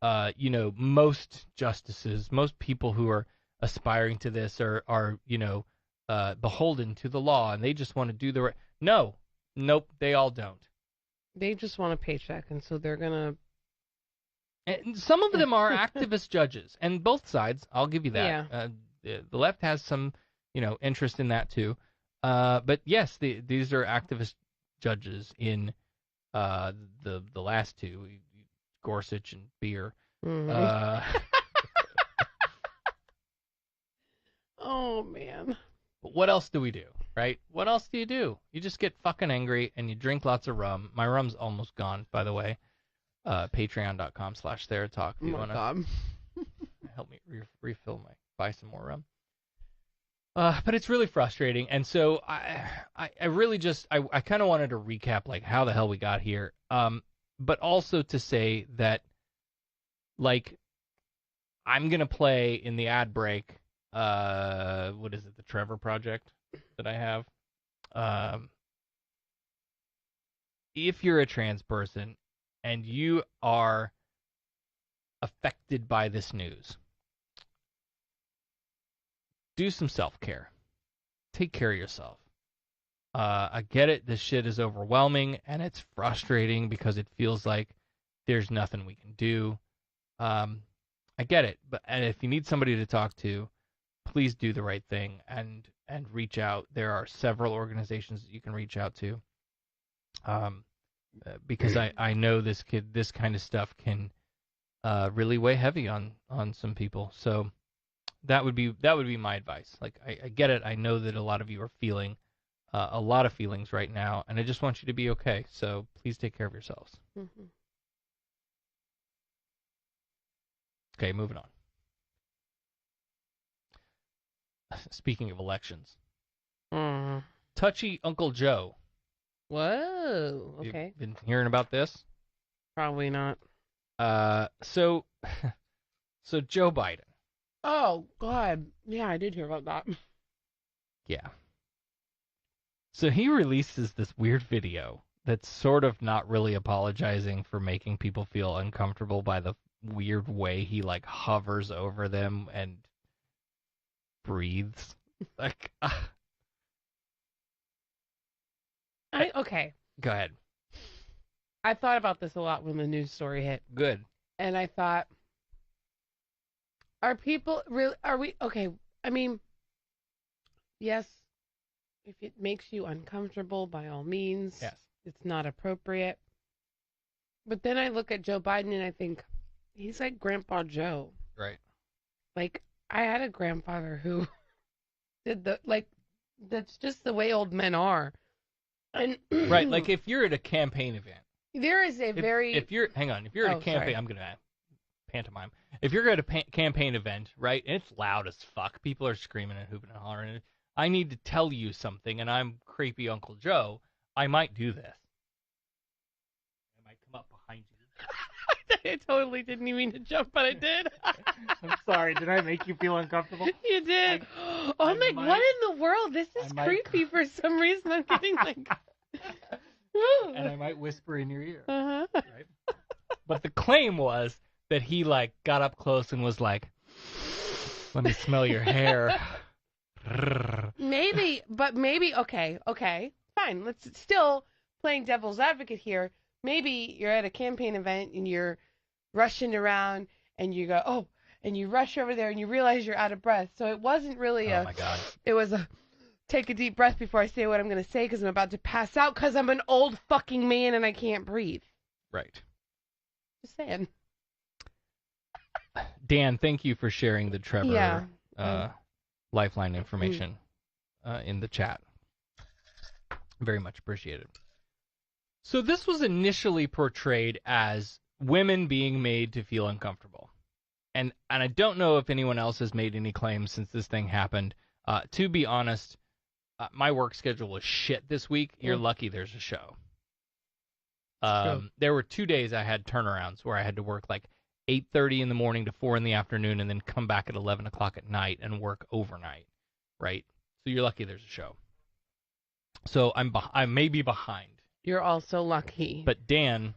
most justices, most people who are aspiring to this are beholden to the law, and they just want to do the right. Nope, they all don't. They just want a paycheck, and so they're going to... And some of them are activist judges, and both sides, I'll give you that. Yeah. The left has some, interest in that too. But yes, these are activist judges in the last two, Gorsuch and Beer. Oh, man. But what else do we do, right? What else do? You just get fucking angry and you drink lots of rum. My rum's almost gone, by the way. Patreon.com/SarahTalk if you want to help me buy some more rum. But it's really frustrating, and so I really just I kind of wanted to recap like how the hell we got here, but also to say that like I'm gonna play in the ad break. What is it? The Trevor Project that I have. If you're a trans person and you are affected by this news, do some self-care. Take care of yourself. I get it. This shit is overwhelming, and it's frustrating because it feels like there's nothing we can do. I get it. And if you need somebody to talk to, please do the right thing and reach out. There are several organizations that you can reach out to. Because I know this kind of stuff can really weigh heavy on some people. So that would be my advice. Like I get it. I know that a lot of you are feeling a lot of feelings right now, and I just want you to be okay. So please take care of yourselves. Mm-hmm. Okay, moving on. Speaking of elections, Touchy Uncle Joe. Whoa. Okay. You've been hearing about this? Probably not. So Joe Biden. Oh God. Yeah, I did hear about that. Yeah. So he releases this weird video that's sort of not really apologizing for making people feel uncomfortable by the weird way he like hovers over them and breathes. Like okay. Go ahead. I thought about this a lot when the news story hit. Good. And I thought, are we okay? I mean, yes, if it makes you uncomfortable, by all means, yes, it's not appropriate. But then I look at Joe Biden and I think, he's like Grandpa Joe. Right. Like, I had a grandfather who did that's just the way old men are. And right, like if you're at a campaign event. There is a if you're at a campaign, sorry. I'm going to pantomime. If you're at a campaign event, right, and it's loud as fuck, people are screaming and hooping and hollering, and I need to tell you something, and I'm creepy Uncle Joe, I might do this. I might come up behind you. I totally didn't even mean to jump, but I did. I'm sorry, did I make you feel uncomfortable? You did. What in the world? This is creepy for some reason. I'm getting like... And I might whisper in your ear. Uh-huh. Right? But the claim was that he like got up close and was like, "Let me smell your hair." Maybe, okay, fine. Let's still playing devil's advocate here. Maybe you're at a campaign event and you're rushing around and you go, oh, and you rush over there and you realize you're out of breath. So it wasn't really oh my God. It was a take a deep breath before I say what I'm going to say because I'm about to pass out because I'm an old fucking man and I can't breathe. Right. Just saying. Dan, thank you for sharing the Trevor Lifeline information in the chat. Very much appreciated. So this was initially portrayed as women being made to feel uncomfortable. And I don't know if anyone else has made any claims since this thing happened. To be honest, my work schedule was shit this week. You're lucky there's a show. There were 2 days I had turnarounds where I had to work like 8:30 in the morning to 4 in the afternoon and then come back at 11 o'clock at night and work overnight, right? So you're lucky there's a show. So I may be behind. You're also lucky. But Dan...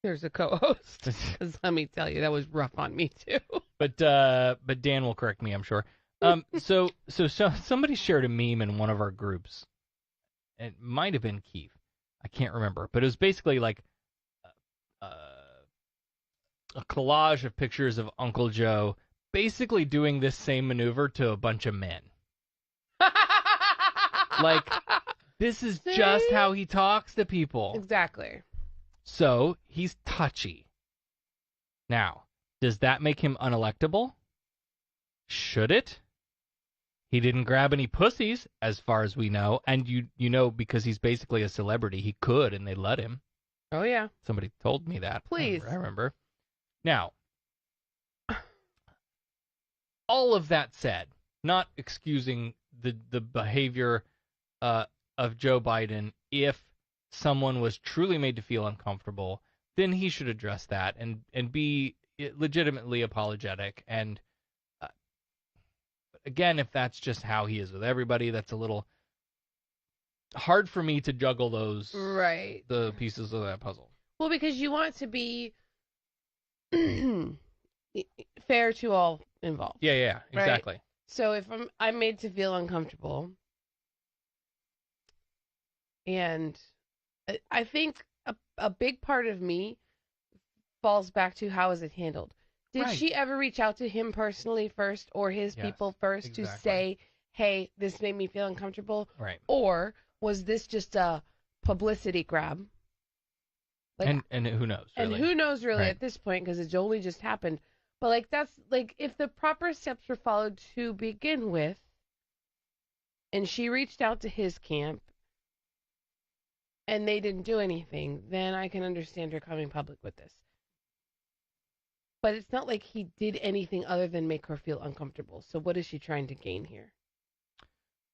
There's a co-host. Because let me tell you, that was rough on me, too. But Dan will correct me, I'm sure. So somebody shared a meme in one of our groups. It might have been Keith. I can't remember. But it was basically like a collage of pictures of Uncle Joe basically doing this same maneuver to a bunch of men. Like, this is just how he talks to people. Exactly. So, he's touchy. Now, does that make him unelectable? Should it? He didn't grab any pussies, as far as we know, and you know because he's basically a celebrity, he could, and they let him. Oh, yeah. Somebody told me that. Please. I remember. Now, all of that said, not excusing the behavior of Joe Biden, if someone was truly made to feel uncomfortable, then he should address that and be legitimately apologetic. And again, if that's just how he is with everybody, that's a little hard for me to juggle those the pieces of that puzzle. Well, because you want to be fair to all involved. Yeah, exactly. Right? So if I'm made to feel uncomfortable, and I think a big part of me falls back to how is it handled. Did she ever reach out to him personally first or his people first to say, hey, this made me feel uncomfortable? Right. Or was this just a publicity grab? Like, and who knows? Really? And who knows really at this point because it's only just happened. But like that's like if the proper steps were followed to begin with and she reached out to his camp and they didn't do anything, then I can understand her coming public with this. But it's not like he did anything other than make her feel uncomfortable. So what is she trying to gain here?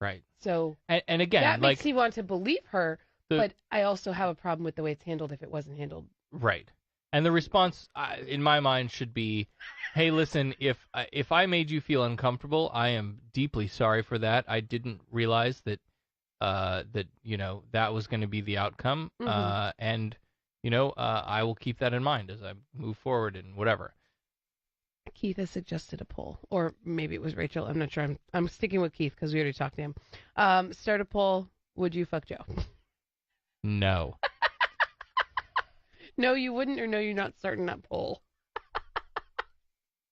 Right. So and again, that like, makes me want to believe her, but I also have a problem with the way it's handled if it wasn't handled. Right. And the response, in my mind, should be, hey, listen, if I made you feel uncomfortable, I am deeply sorry for that. I didn't realize that that was going to be the outcome. Mm-hmm. And I will keep that in mind as I move forward and whatever. Keith has suggested a poll, or maybe it was Rachel. I'm not sure. I'm sticking with Keith because we already talked to him. Start a poll. Would you fuck Joe? No. No, you wouldn't, or no, you're not starting that poll.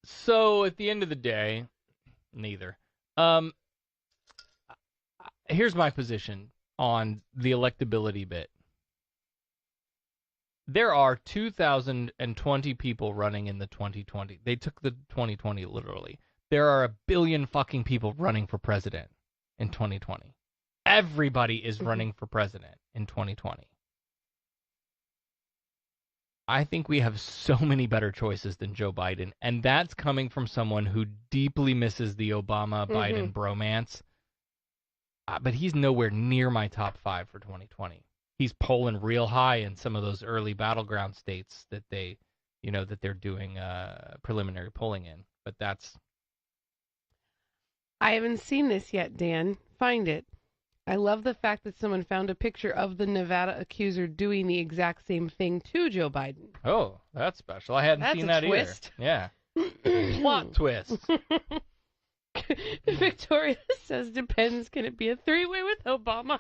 So at the end of the day, neither. Here's my position on the electability bit. There are 2,020 people running in the 2020. They took the 2020 literally. There are 1 billion fucking people running for president in 2020. Everybody is running for president in 2020. I think we have so many better choices than Joe Biden, and that's coming from someone who deeply misses the Obama-Biden bromance. But he's nowhere near my top 5 for 2020. He's polling real high in some of those early battleground states that they're doing preliminary polling in. But that's... I haven't seen this yet, Dan. Find it. I love the fact that someone found a picture of the Nevada accuser doing the exact same thing to Joe Biden. Oh, that's special. I hadn't seen that twist. Either. Yeah. Plot twist. Victoria says, depends. Can it be a 3-way with Obama?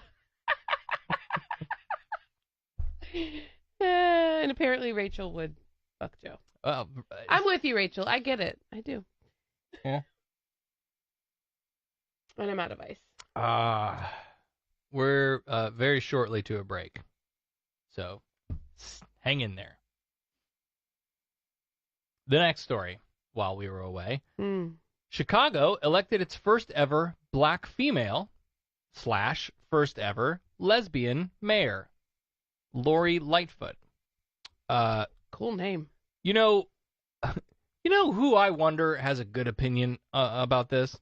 And apparently Rachel would fuck Joe. I'm with you, Rachel. I get it. I do. Yeah. And I'm out of ice. We're very shortly to a break. So hang in there. The next story, while we were away. Chicago elected its first ever black female / first ever lesbian mayor. Lori Lightfoot. Cool name. You know who I wonder has a good opinion about this?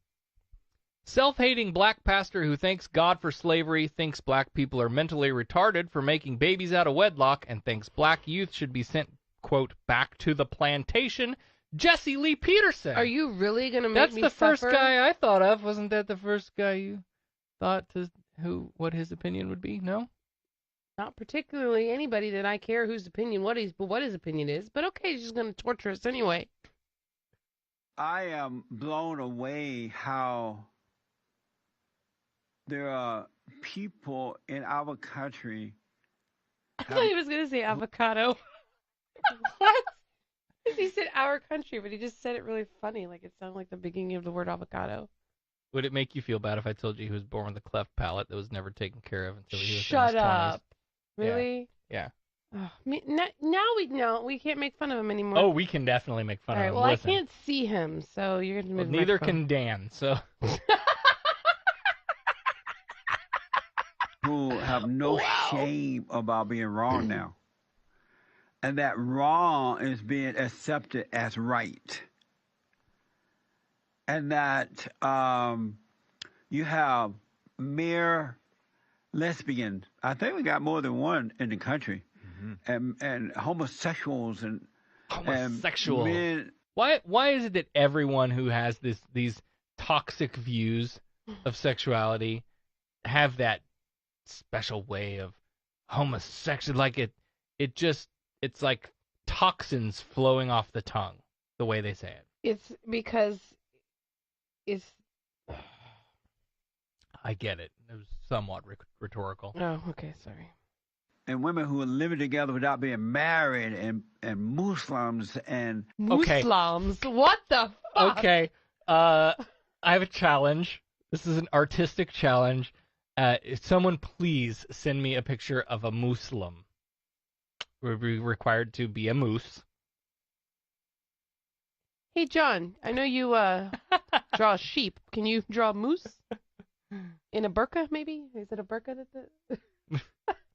Self-hating black pastor who thanks God for slavery, thinks black people are mentally retarded for making babies out of wedlock, and thinks black youth should be sent, quote, back to the plantation, Jesse Lee Peterson. Are you really going to make me That's the first suffer? guy I thought of. Wasn't that the first guy you thought what his opinion would be? No? Not particularly anybody that I care whose opinion what his opinion is, but okay, he's just going to torture us anyway. I am blown away how there are people in our country. I thought he was going to say avocado. What? He said our country, but he just said it really funny, like it sounded like the beginning of the word avocado. Would it make you feel bad if I told you he was born with a cleft palate that was never taken care of until he was Shut in his 20s? up. Really? Yeah. Oh, now we can't make fun of him anymore. Oh, we can definitely make fun All right, of him. well, Listen. I can't see him, so you're going to move Neither can Dan, so... Who have no shame about being wrong now. And that wrong is being accepted as right. And that you have mere lesbians. I think we got more than one in the country. Mm-hmm. And homosexuals and homosexual. Men. Why is it that everyone who has these toxic views of sexuality have that special way of homosexual, like it's like toxins flowing off the tongue, the way they say it. It's because it's... I get it. It was somewhat rhetorical. Oh, okay, sorry. And women who are living together without being married, and Muslims and... Muslims? What the fuck? Okay, I have a challenge. This is an artistic challenge. Someone please send me a picture of a Muslim. We're required to be a moose. Hey, John, I know you draw a sheep. Can you draw a moose? In a burqa, maybe? Is it a burqa that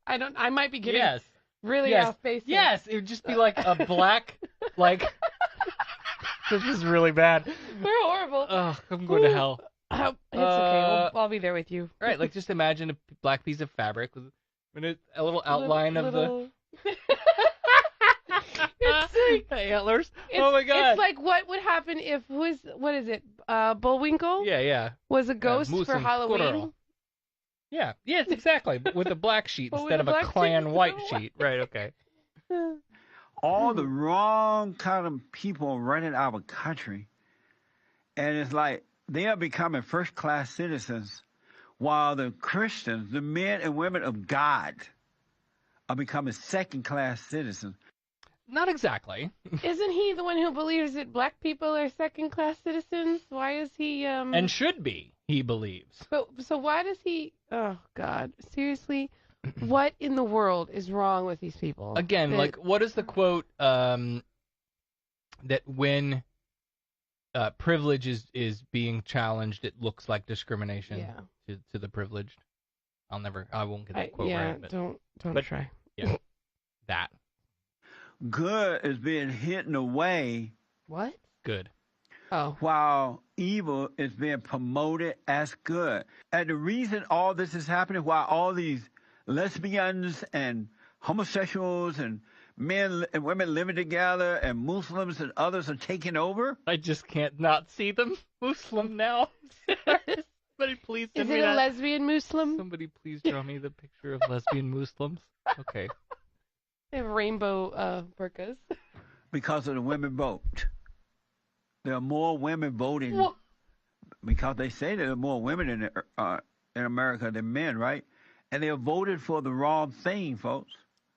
I might be getting really off base. Yes, it would just be like a black, like... This is really bad. We're horrible. Oh, I'm going to hell. It's okay. I'll be there with you. Right, like just imagine a black piece of fabric with a little outline of the... It's like antlers. Oh my god! It's like what would happen if what is it? Bullwinkle? Yeah. Was a ghost for Halloween? Squirrel. Yeah. Yes, exactly. But with a black sheet instead of a clan white sheet. Right. Okay. All the wrong kind of people running our country, and it's like they are becoming first-class citizens, while the Christians, the men and women of God, are becoming second-class citizens. Not exactly. Isn't he the one who believes that black people are second-class citizens? Why is he... And should be, he believes. But so why does he... Oh, God. Seriously? What in the world is wrong with these people? Again, like, what is the quote that when privilege is being challenged, it looks like discrimination to the privileged? I won't get that quote right. But, don't try. Yeah, that. Good is being hidden away. What? Good. Oh. While evil is being promoted as good. And the reason all this is happening, while all these lesbians and homosexuals and men and women living together and Muslims and others are taking over. I just can't not see them Muslim now. Somebody please send me that. Is it a that. lesbian Muslim? Somebody please draw me the picture of lesbian Muslims. Okay. They have rainbow burqas. Because of the women vote. There are more women voting because they say there are more women in America than men, right? And they are voted for the wrong thing, folks.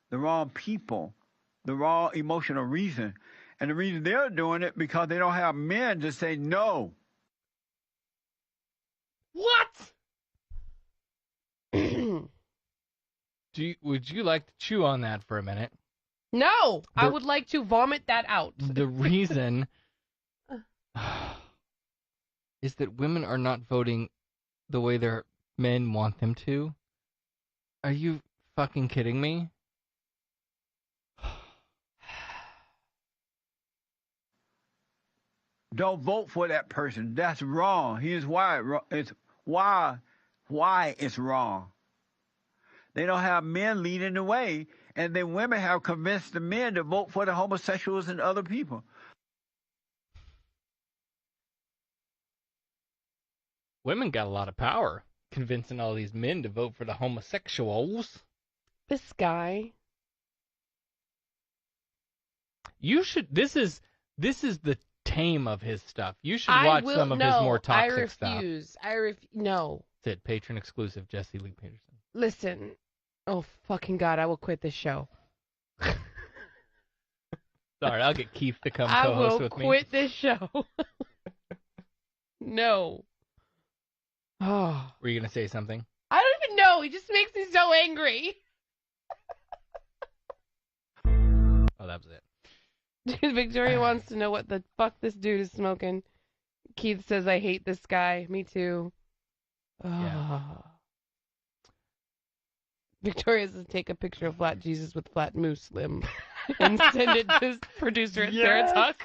The wrong people. The wrong emotional reason. And the reason they're doing it because they don't have men to say no. What? Would you like to chew on that for a minute? No, I would like to vomit that out. The reason is that women are not voting the way their men want them to. Are you fucking kidding me? don't vote for that person. That's wrong. Here's why it's why it's wrong. They don't have men leading the way, and then women have convinced the men to vote for the homosexuals and other people. Women got a lot of power, convincing all these men to vote for the homosexuals. This guy. You should. This is the tame of his stuff. You should watch some of his more toxic stuff. I refuse. No. That's it. Patron exclusive. Jesse Lee Peterson. Listen. Oh fucking God! I will quit this show. Sorry, I'll get Keith to come co-host with me. I will quit this show. No. Oh. Were you gonna say something? I don't even know. He just makes me so angry. Oh, that was it. Victoria wants to know what the fuck this dude is smoking. Keith says, I hate this guy. Me too. Yeah. Victoria says, take a picture of Flat Jesus with Flat Moose Slim and send it to his producer at SarahTalk.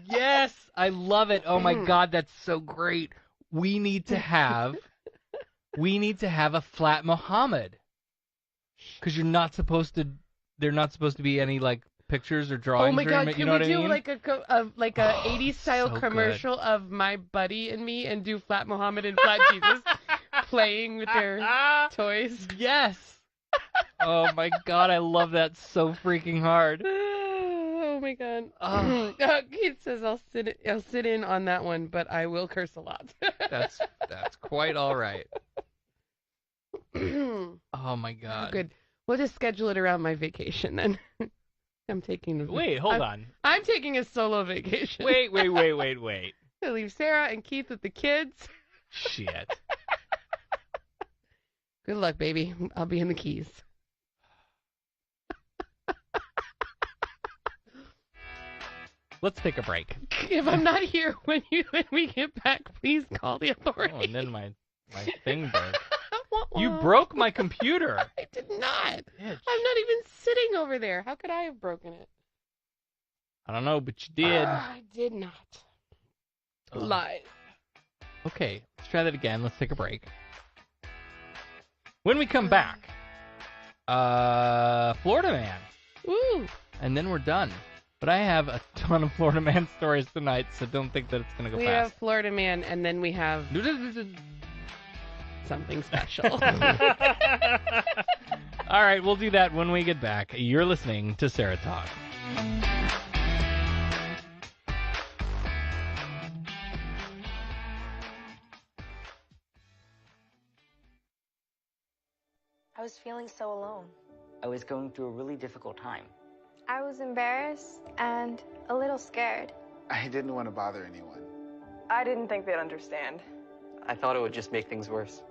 Yes, I love it. Oh my God, that's so great. We need to have a Flat Muhammad. Because they're not supposed to be any like pictures or drawings. Oh my God! You know Can we do I mean? like a 80s style so commercial of my buddy and me, and do Flat Muhammad and Flat Jesus playing with their toys? Yes. Oh my God, I love that so freaking hard. Oh my God. Keith says I'll sit in on that one, but I will curse a lot. That's quite all right. Oh my God. Oh, good. We'll just schedule it around my vacation then. I'm taking hold on. I'm taking a solo vacation. Wait. I leave Sarah and Keith with the kids. Shit. Good luck, baby. I'll be in the Keys. Let's take a break. If I'm not here when we get back, please call the authorities. Oh, and then my thing broke. You broke my computer. I did not. Bitch. I'm not even sitting over there. How could I have broken it? I don't know, but you did. I did not. Lies. Okay, let's try that again. Let's take a break. When we come back, Florida Man. Woo! And then we're done. But I have a ton of Florida Man stories tonight, so don't think that it's going to go we fast. We have Florida Man, and then we have something special. All right, we'll do that when we get back. You're listening to SarahTalk. I was feeling so alone. I was going through a really difficult time. I was embarrassed and a little scared. I didn't want to bother anyone. I didn't think they'd understand. I thought it would just make things worse.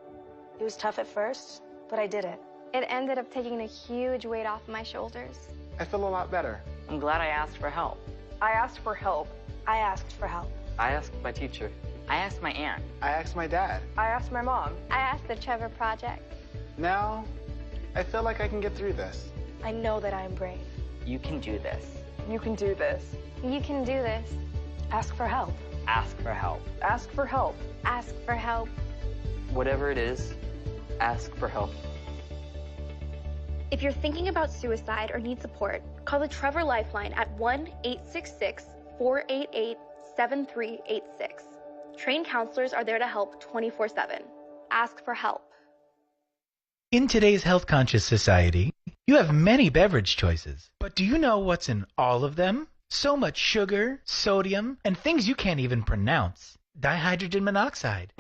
It was tough at first, but I did it. It ended up taking a huge weight off my shoulders. I feel a lot better. I'm glad I asked for help. I asked for help. I asked for help. I asked my teacher. I asked my aunt. I asked my dad. I asked my mom. I asked the Trevor Project. Now, I feel like I can get through this. I know that I am brave. You can do this. You can do this. You can do this. Ask for help. Ask for help. Ask for help. Ask for help. Whatever it is, ask for help. If you're thinking about suicide or need support, call the Trevor Lifeline at 1-866-488-7386. Trained counselors are there to help 24/7. Ask for help. In today's health-conscious society, you have many beverage choices. But do you know what's in all of them? So much sugar, sodium, and things you can't even pronounce. Dihydrogen monoxide.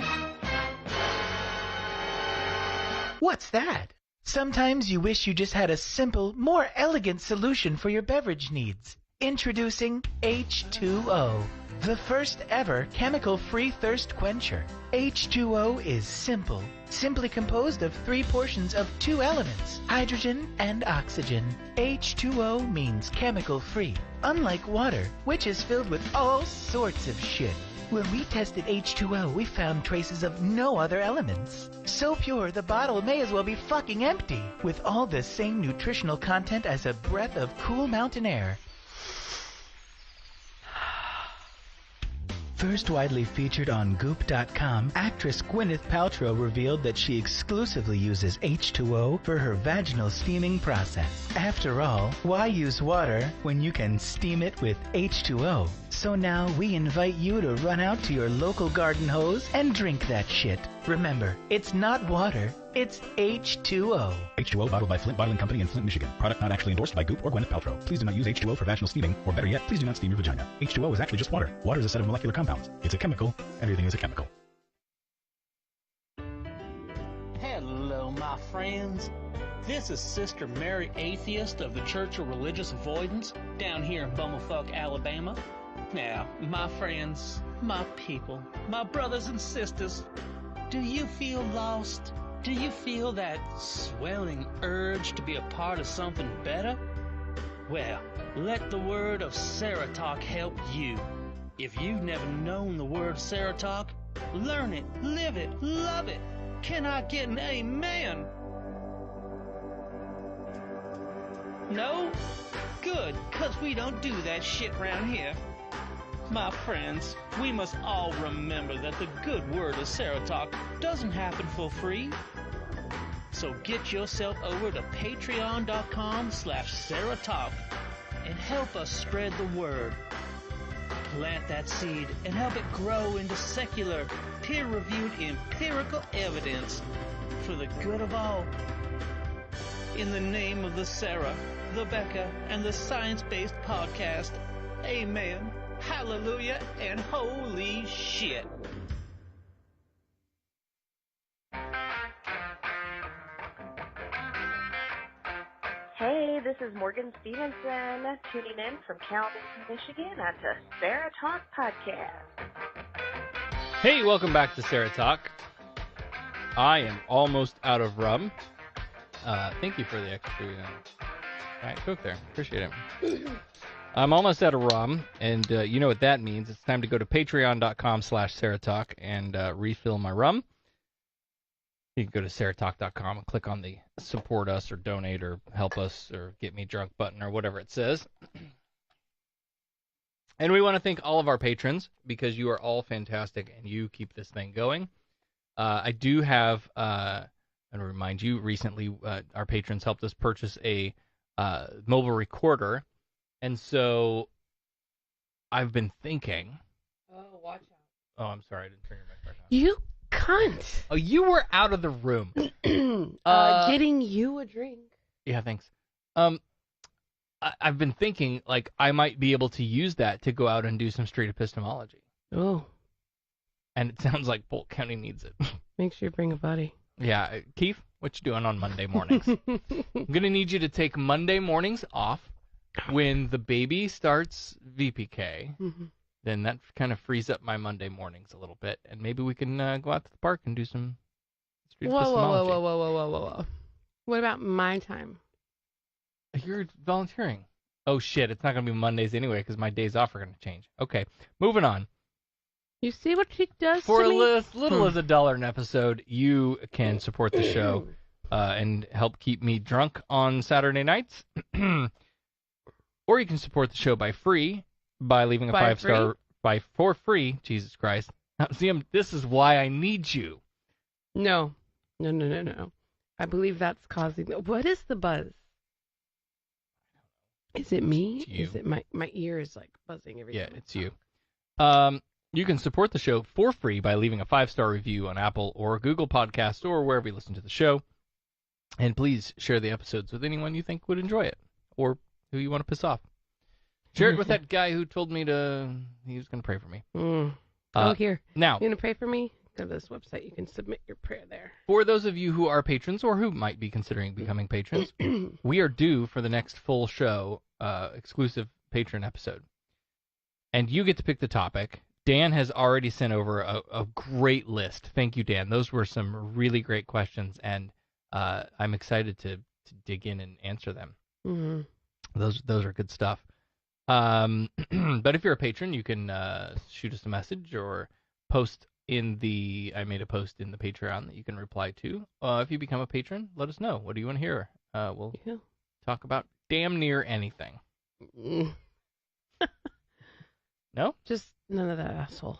What's that? Sometimes you wish you just had a simple, more elegant solution for your beverage needs. Introducing H2O, the first ever chemical-free thirst quencher. H2O is simple, simply composed of 3 portions of 2 elements, hydrogen and oxygen. H2O means chemical-free, unlike water, which is filled with all sorts of shit. When we tested H2O, we found traces of no other elements. So pure, the bottle may as well be fucking empty, with all the same nutritional content as a breath of cool mountain air. First widely featured on Goop.com, actress Gwyneth Paltrow revealed that she exclusively uses H2O for her vaginal steaming process. After all, why use water when you can steam it with H2O? So now we invite you to run out to your local garden hose and drink that shit. Remember, it's not water, it's H2O. H2O bottled by Flint Bottling Company in Flint, Michigan. Product not actually endorsed by Goop or Gwyneth Paltrow. Please do not use H2O for vaginal steaming, or better yet, please do not steam your vagina. H2O is actually just water. Water is a set of molecular compounds. It's a chemical. Everything is a chemical. Hello, my friends. This is Sister Mary Atheist of the Church of Religious Avoidance down here in Bumblefuck, Alabama. Now, my friends, my people, my brothers and sisters, do you feel lost? Do you feel that swelling urge to be a part of something better? Well, let the word of SarahTalk help you. If you've never known the word SarahTalk, learn it, live it, love it. Can I get an amen? No? Good, 'cause we don't do that shit around here. My friends, we must all remember that the good word of SarahTalk doesn't happen for free. So get yourself over to patreon.com/SarahTalk and help us spread the word. Plant that seed and help it grow into secular, peer-reviewed empirical evidence for the good of all. In the name of the Sarah, the Becca, and the science-based podcast, amen. Hallelujah and holy shit. Hey, this is Morgan Stevenson tuning in from Kalamazoo, Michigan at the SarahTalk podcast. Hey, welcome back to SarahTalk. I am almost out of rum. Thank you for the extra Diet Coke there. Appreciate it. I'm almost out of rum, and you know what that means. It's time to go to patreon.com/SarahTalk and refill my rum. You can go to SarahTalk.com and click on the support us or donate or help us or get me drunk button or whatever it says. And we want to thank all of our patrons because you are all fantastic and you keep this thing going. I do have, and remind you, recently our patrons helped us purchase a mobile recorder. And so I've been thinking. Oh, watch out. Oh, I'm sorry. I didn't turn your mic back on. You cunt. Oh, you were out of the room. Getting you a drink. Yeah, thanks. I've been thinking, like, I might be able to use that to go out and do some street epistemology. Oh. And it sounds like Polk County needs it. Make sure you bring a buddy. Yeah. Keith, what you doing on Monday mornings? I'm going to need you to take Monday mornings off. When the baby starts VPK, then that kind of frees up my Monday mornings a little bit, and maybe we can go out to the park and do some street epistemology. Whoa. What about my time? You're volunteering. Oh, shit, it's not going to be Mondays anyway, because my days off are going to change. Okay, moving on. You see what she does For to me? as little as $1 an episode, you can support the show and help keep me drunk on Saturday nights. Or you can support the show by leaving a 5-star for free. Jesus Christ. See, this is why I need you. No. I believe that's causing. What is the buzz? Is it me? Is it my ear is like buzzing every time? Yeah, it's you. You can support the show for free by leaving a 5-star review on Apple or Google Podcasts or wherever you listen to the show. And please share the episodes with anyone you think would enjoy it or who you want to piss off. Share it with that guy who told me he was going to pray for me. Here. Now, you going to pray for me? Go to this website. You can submit your prayer there. For those of you who are patrons or who might be considering becoming patrons, we are due for the next full show, exclusive patron episode. And you get to pick the topic. Dan has already sent over a great list. Thank you, Dan. Those were some really great questions, and I'm excited to dig in and answer them. Mm-hmm. Those are good stuff. But if you're a patron, you can shoot us a message or post I made a post in the Patreon that you can reply to. If you become a patron, let us know. What do you want to hear? We'll talk about damn near anything. No? Just none of that asshole.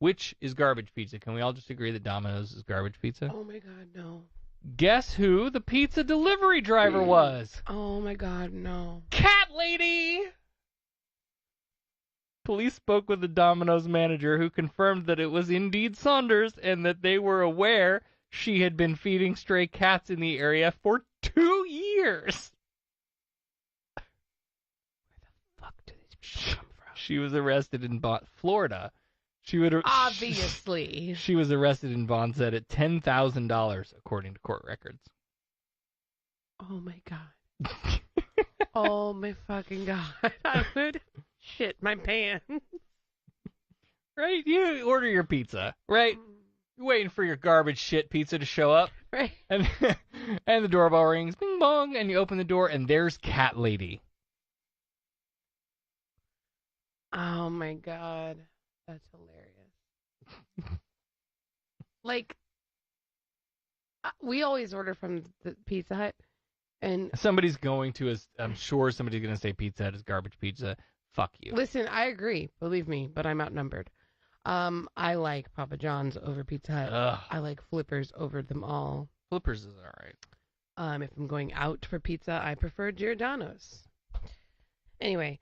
Which is garbage pizza? Can we all just agree that Domino's is garbage pizza? Oh my God, no. Guess who the pizza delivery driver was? Oh my God, no. Cat lady! Police spoke with the Domino's manager who confirmed that it was indeed Saunders and that they were aware she had been feeding stray cats in the area for 2 years. Where the fuck do these people come from? She was arrested in Florida. Obviously. She was arrested in Vonset at $10,000, according to court records. Oh my God. Oh my fucking God. I would shit my pants. Right? You order your pizza, right? You're waiting for your garbage shit pizza to show up. Right. And the doorbell rings, bing bong, and you open the door, and there's Cat Lady. Oh my God. That's hilarious. Like, we always order from the Pizza Hut, and Somebody's going to, I'm sure somebody's going to say Pizza Hut is garbage pizza. Fuck you. listen, I agree, believe me, but I'm outnumbered. I like Papa John's over Pizza Hut. Ugh. I like Flippers over them all. Flippers is alright. If I'm going out for pizza, I prefer Giordano's. Anyway,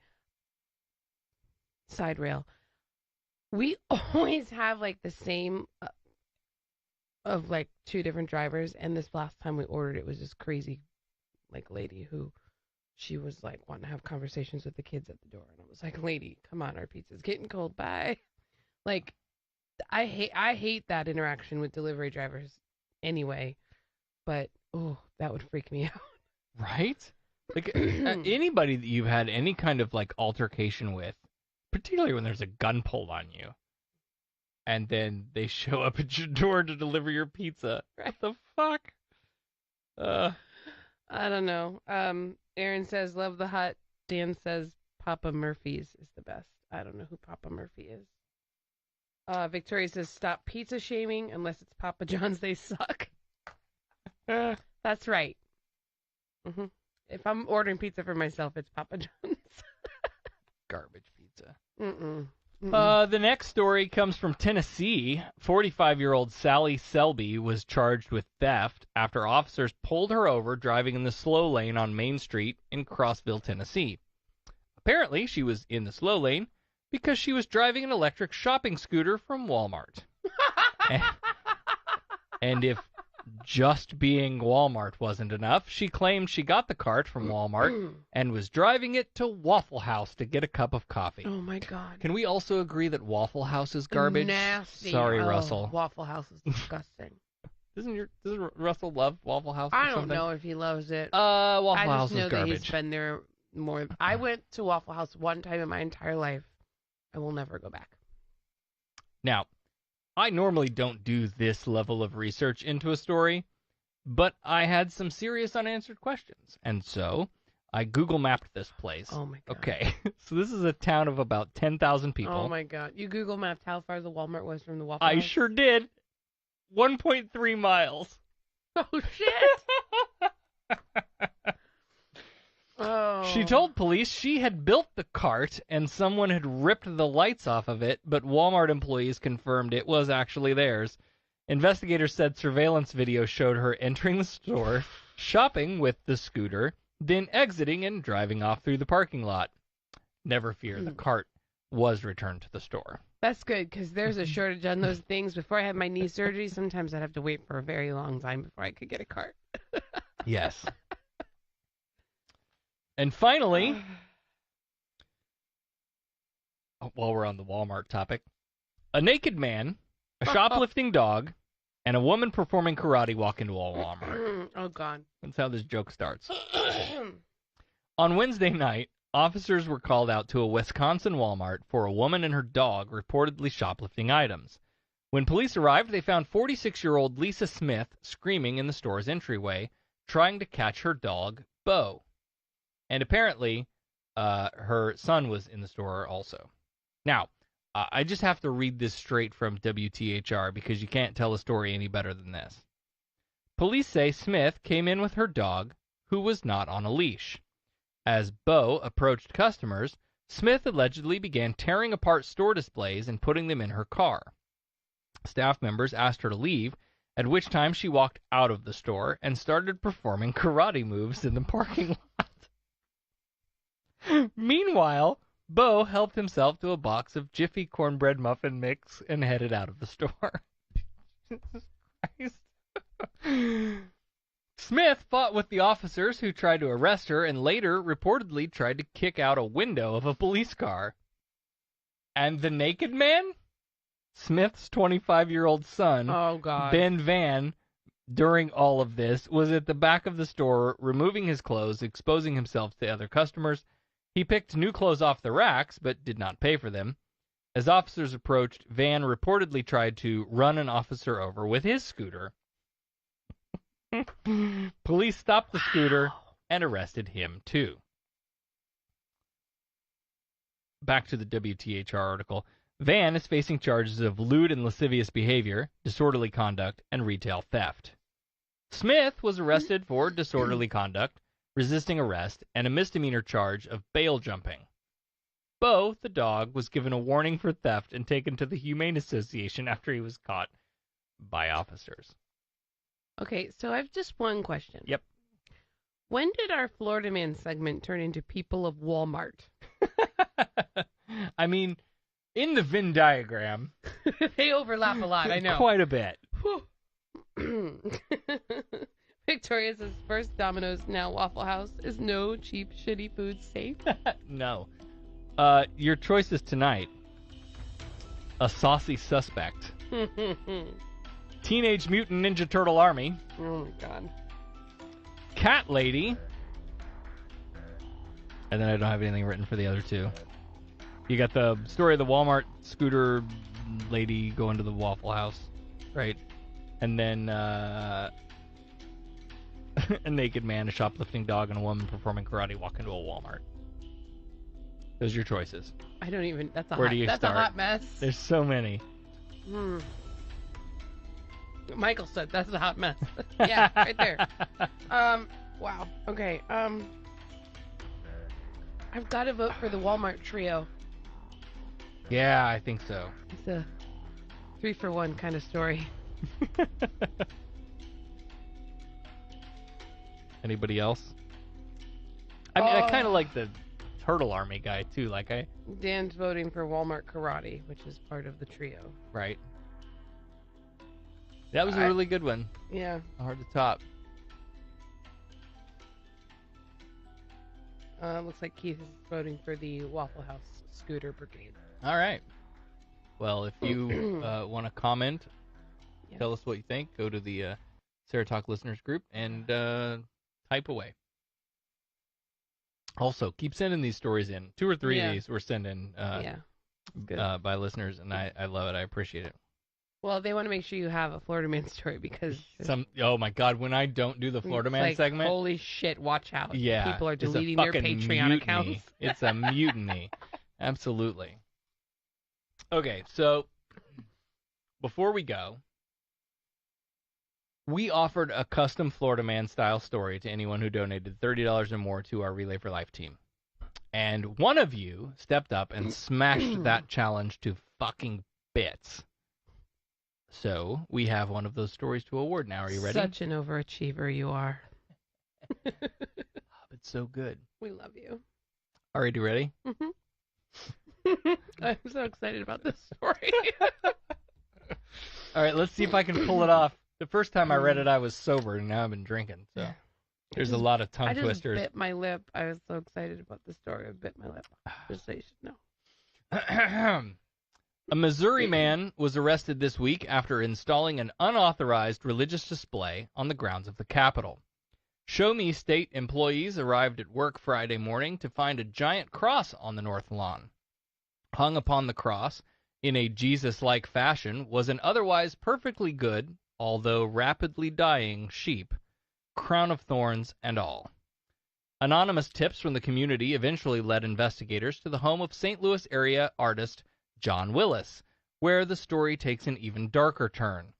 side rail. We always have like the same of like two different drivers, and this last time we ordered, it was this crazy like lady who she was like wanting to have conversations with the kids at the door, and I was like, lady, come on, our pizza's getting cold, bye. Like, I hate that interaction with delivery drivers anyway, but oh, that would freak me out. Right? Like, anybody that you've had any kind of like altercation with, particularly when there's a gun pulled on you, and then they show up at your door to deliver your pizza. What the fuck? I don't know. Aaron says, love the hut. Dan says, Papa Murphy's is the best. I don't know who Papa Murphy is. Victoria says, stop pizza shaming. Unless it's Papa John's, they suck. That's right. Mm-hmm. If I'm ordering pizza for myself, it's Papa John's. Garbage pizza. Mm-mm. The next story comes from Tennessee. 45-year-old Sally Selby was charged with theft after officers pulled her over driving in the slow lane on Main Street in Crossville, Tennessee. Apparently, she was in the slow lane because she was driving an electric shopping scooter from Walmart. And if just being Walmart wasn't enough, she claimed she got the cart from Walmart and was driving it to Waffle House to get a cup of coffee. Oh, my God. Can we also agree that Waffle House is garbage? Nasty. Sorry, Oh, Russell. Waffle House is disgusting. Doesn't Russell love Waffle House or I don't something? know if he loves it. Waffle I House just know is that garbage. he's been there more. I went to Waffle House one time in my entire life. I will never go back. Now, I normally don't do this level of research into a story, but I had some serious unanswered questions, and so I Google mapped this place. Oh, my God. Okay, so this is a town of about 10,000 people. Oh, my God. You Google mapped how far the Walmart was from the Waffle House? I sure did. 1.3 miles. Oh, shit. Oh. She told police she had built the cart and someone had ripped the lights off of it, but Walmart employees confirmed it was actually theirs. Investigators said surveillance video showed her entering the store, shopping with the scooter, then exiting and driving off through the parking lot. Never fear, the cart was returned to the store. That's good, because there's a shortage on those things. Before I had my knee surgery, sometimes I'd have to wait for a very long time before I could get a cart. Yes. And finally, while we're on the Walmart topic, a naked man, a shoplifting dog, and a woman performing karate walk into a Walmart. Oh, God. That's how this joke starts. On Wednesday night, officers were called out to a Wisconsin Walmart for a woman and her dog reportedly shoplifting items. When police arrived, they found 46-year-old Lisa Smith screaming in the store's entryway, trying to catch her dog, Bo. And apparently, her son was in the store also. Now, I just have to read this straight from WTHR because you can't tell a story any better than this. Police say Smith came in with her dog, who was not on a leash. As Bo approached customers, Smith allegedly began tearing apart store displays and putting them in her car. Staff members asked her to leave, at which time she walked out of the store and started performing karate moves in the parking lot. Meanwhile, Bo helped himself to a box of Jiffy cornbread muffin mix and headed out of the store. Jesus Christ. Smith fought with the officers who tried to arrest her and later reportedly tried to kick out a window of a police car. And the naked man? Smith's 25-year-old son, Ben Van, during all of this, was at the back of the store removing his clothes, exposing himself to other customers. He picked new clothes off the racks, but did not pay for them. As officers approached, Van reportedly tried to run an officer over with his scooter. Police stopped the scooter and arrested him, too. Back to the WTHR article. Van is facing charges of lewd and lascivious behavior, disorderly conduct, and retail theft. Smith was arrested for disorderly conduct, resisting arrest, and a misdemeanor charge of bail jumping. Bo, the dog, was given a warning for theft and taken to the Humane Association after he was caught by officers. Okay, so I have just one question. Yep. When did our Florida Man segment turn into People of Walmart? I mean, in the Venn diagram, they overlap a lot, I know. Quite a bit. Victoria says, first Domino's, now Waffle House. Is no cheap, shitty food safe? No. Your choices tonight. A saucy suspect. Teenage Mutant Ninja Turtle Army. Oh my god. Cat Lady. And then I don't have anything written for the other two. You got the story of the Walmart scooter lady going to the Waffle House, right? And then a naked man, a shoplifting dog, and a woman performing karate walk into a Walmart. Those are your choices. I don't even... That's a start? A hot mess. There's so many. Michael said that's a hot mess. Yeah, right there. Wow. Okay. I've got to vote for the Walmart trio. Yeah, I think so. It's a 3-for-1 kind of story. Anybody else? I mean, I kind of like the Turtle Army guy too. Dan's voting for Walmart Karate, which is part of the trio. Right. That was a really good one. Yeah. Hard to top. Looks like Keith is voting for the Waffle House Scooter Brigade. All right. Well, if you want to comment, tell us what you think, go to the SarahTalk listeners group and type away. Also, keep sending these stories in. 2 or 3 of these were sent in by listeners, and I love it. I appreciate it. Well, they want to make sure you have a Florida Man story because... Oh, my God. When I don't do the Florida Man segment... Holy shit, watch out. Yeah. People are deleting their Patreon accounts. It's a mutiny. Absolutely. Okay, so before we go, we offered a custom Florida Man style story to anyone who donated $30 or more to our Relay for Life team. And one of you stepped up and smashed that challenge to fucking bits. So we have one of those stories to award now. Are you ready? Such an overachiever you are. It's so good. We love you. All right, you ready? Mm-hmm. I'm so excited about this story. All right, let's see if I can pull it off. The first time I read it, I was sober, and now I've been drinking. So there's a lot of tongue twisters. I just bit my lip. I was so excited about the story. I bit my lip. Just so you should know. A Missouri man was arrested this week after installing an unauthorized religious display on the grounds of the Capitol. Show Me State employees arrived at work Friday morning to find a giant cross on the north lawn. Hung upon the cross, in a Jesus-like fashion, was an otherwise perfectly good, although rapidly dying, sheep, crown of thorns and all. Anonymous tips from the community eventually led investigators to the home of St. Louis area artist John Willis, where the story takes an even darker turn.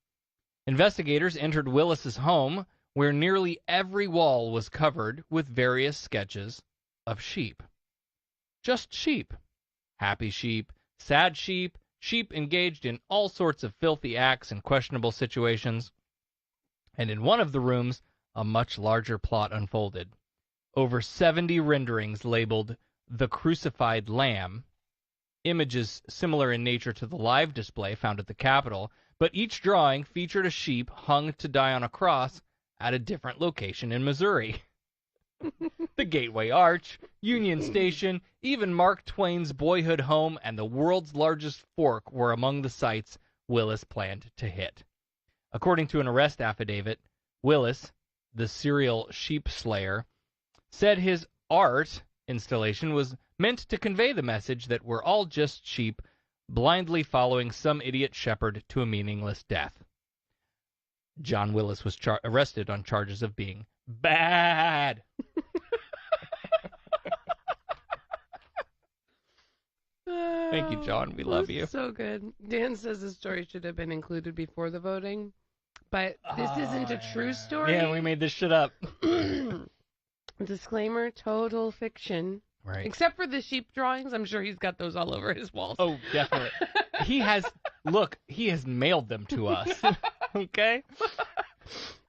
Investigators entered Willis's home, where nearly every wall was covered with various sketches of sheep. Just sheep. Happy sheep, sad sheep, sheep engaged in all sorts of filthy acts and questionable situations. And in one of the rooms, a much larger plot unfolded. Over 70 renderings labeled The Crucified Lamb, images similar in nature to the live display found at the Capitol, but each drawing featured a sheep hung to die on a cross at a different location in Missouri. The Gateway Arch, Union Station, even Mark Twain's boyhood home, and the world's largest fork were among the sites Willis planned to hit. According to an arrest affidavit, Willis, the serial sheep slayer, said his art installation was meant to convey the message that we're all just sheep blindly following some idiot shepherd to a meaningless death. John Willis was arrested on charges of being bad. Thank you, John. We love you. So good. Dan says the story should have been included before the voting, but this isn't a true story. Yeah, we made this shit up. Disclaimer, total fiction. Right. Except for the sheep drawings. I'm sure he's got those all over his walls. Oh, definitely. He has mailed them to us. Okay?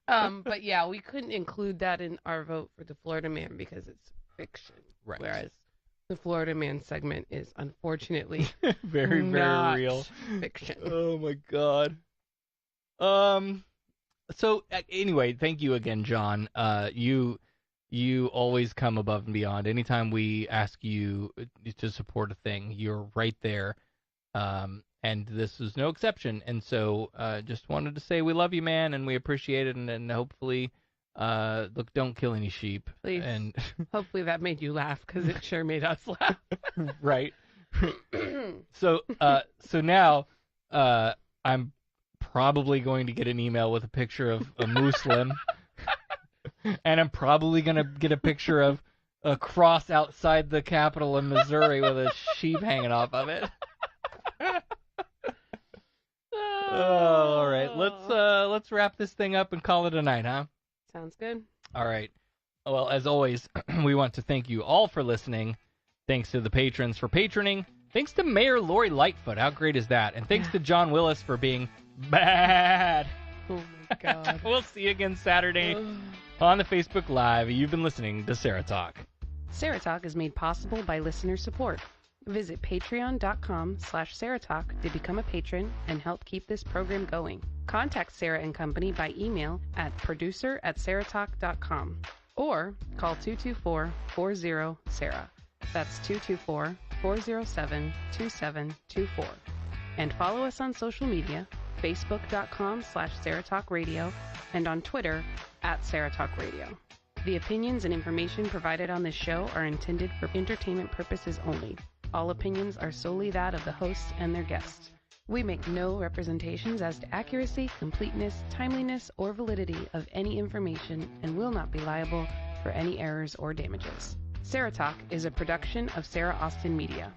But yeah, we couldn't include that in our vote for the Florida Man because it's fiction. Right. Whereas the Florida Man segment is unfortunately very, not very real. Fiction. Oh my God. So anyway, thank you again, John. You always come above and beyond. Anytime we ask you to support a thing, you're right there. And this is no exception. And so just wanted to say we love you, man, and we appreciate it. And hopefully, look, don't kill any sheep. Please. And hopefully that made you laugh because it sure made us laugh. Right. So now I'm probably going to get an email with a picture of a Muslim. And I'm probably going to get a picture of a cross outside the Capitol in Missouri with a sheep hanging off of it. All right, let's wrap this thing up and call it a night, huh? Sounds good. All right. Well, as always, we want to thank you all for listening. Thanks to the patrons for patroning. Thanks to Mayor Lori Lightfoot. How great is that? And thanks to John Willis for being bad. Oh, my God. We'll see you again Saturday on the Facebook Live. You've been listening to Sarah Talk. Sarah Talk is made possible by listener support. Visit patreon.com/SarahTalk to become a patron and help keep this program going. Contact Sarah and Company by email at producer@sarahtalk.com or call 224-40-SARAH. That's 224-407-2724. And follow us on social media, facebook.com/SarahTalkRadio and on Twitter @SarahTalkRadio. The opinions and information provided on this show are intended for entertainment purposes only. All opinions are solely that of the hosts and their guests. We make no representations as to accuracy, completeness, timeliness, or validity of any information and will not be liable for any errors or damages. Sarah Talk is a production of Sarah Austin Media.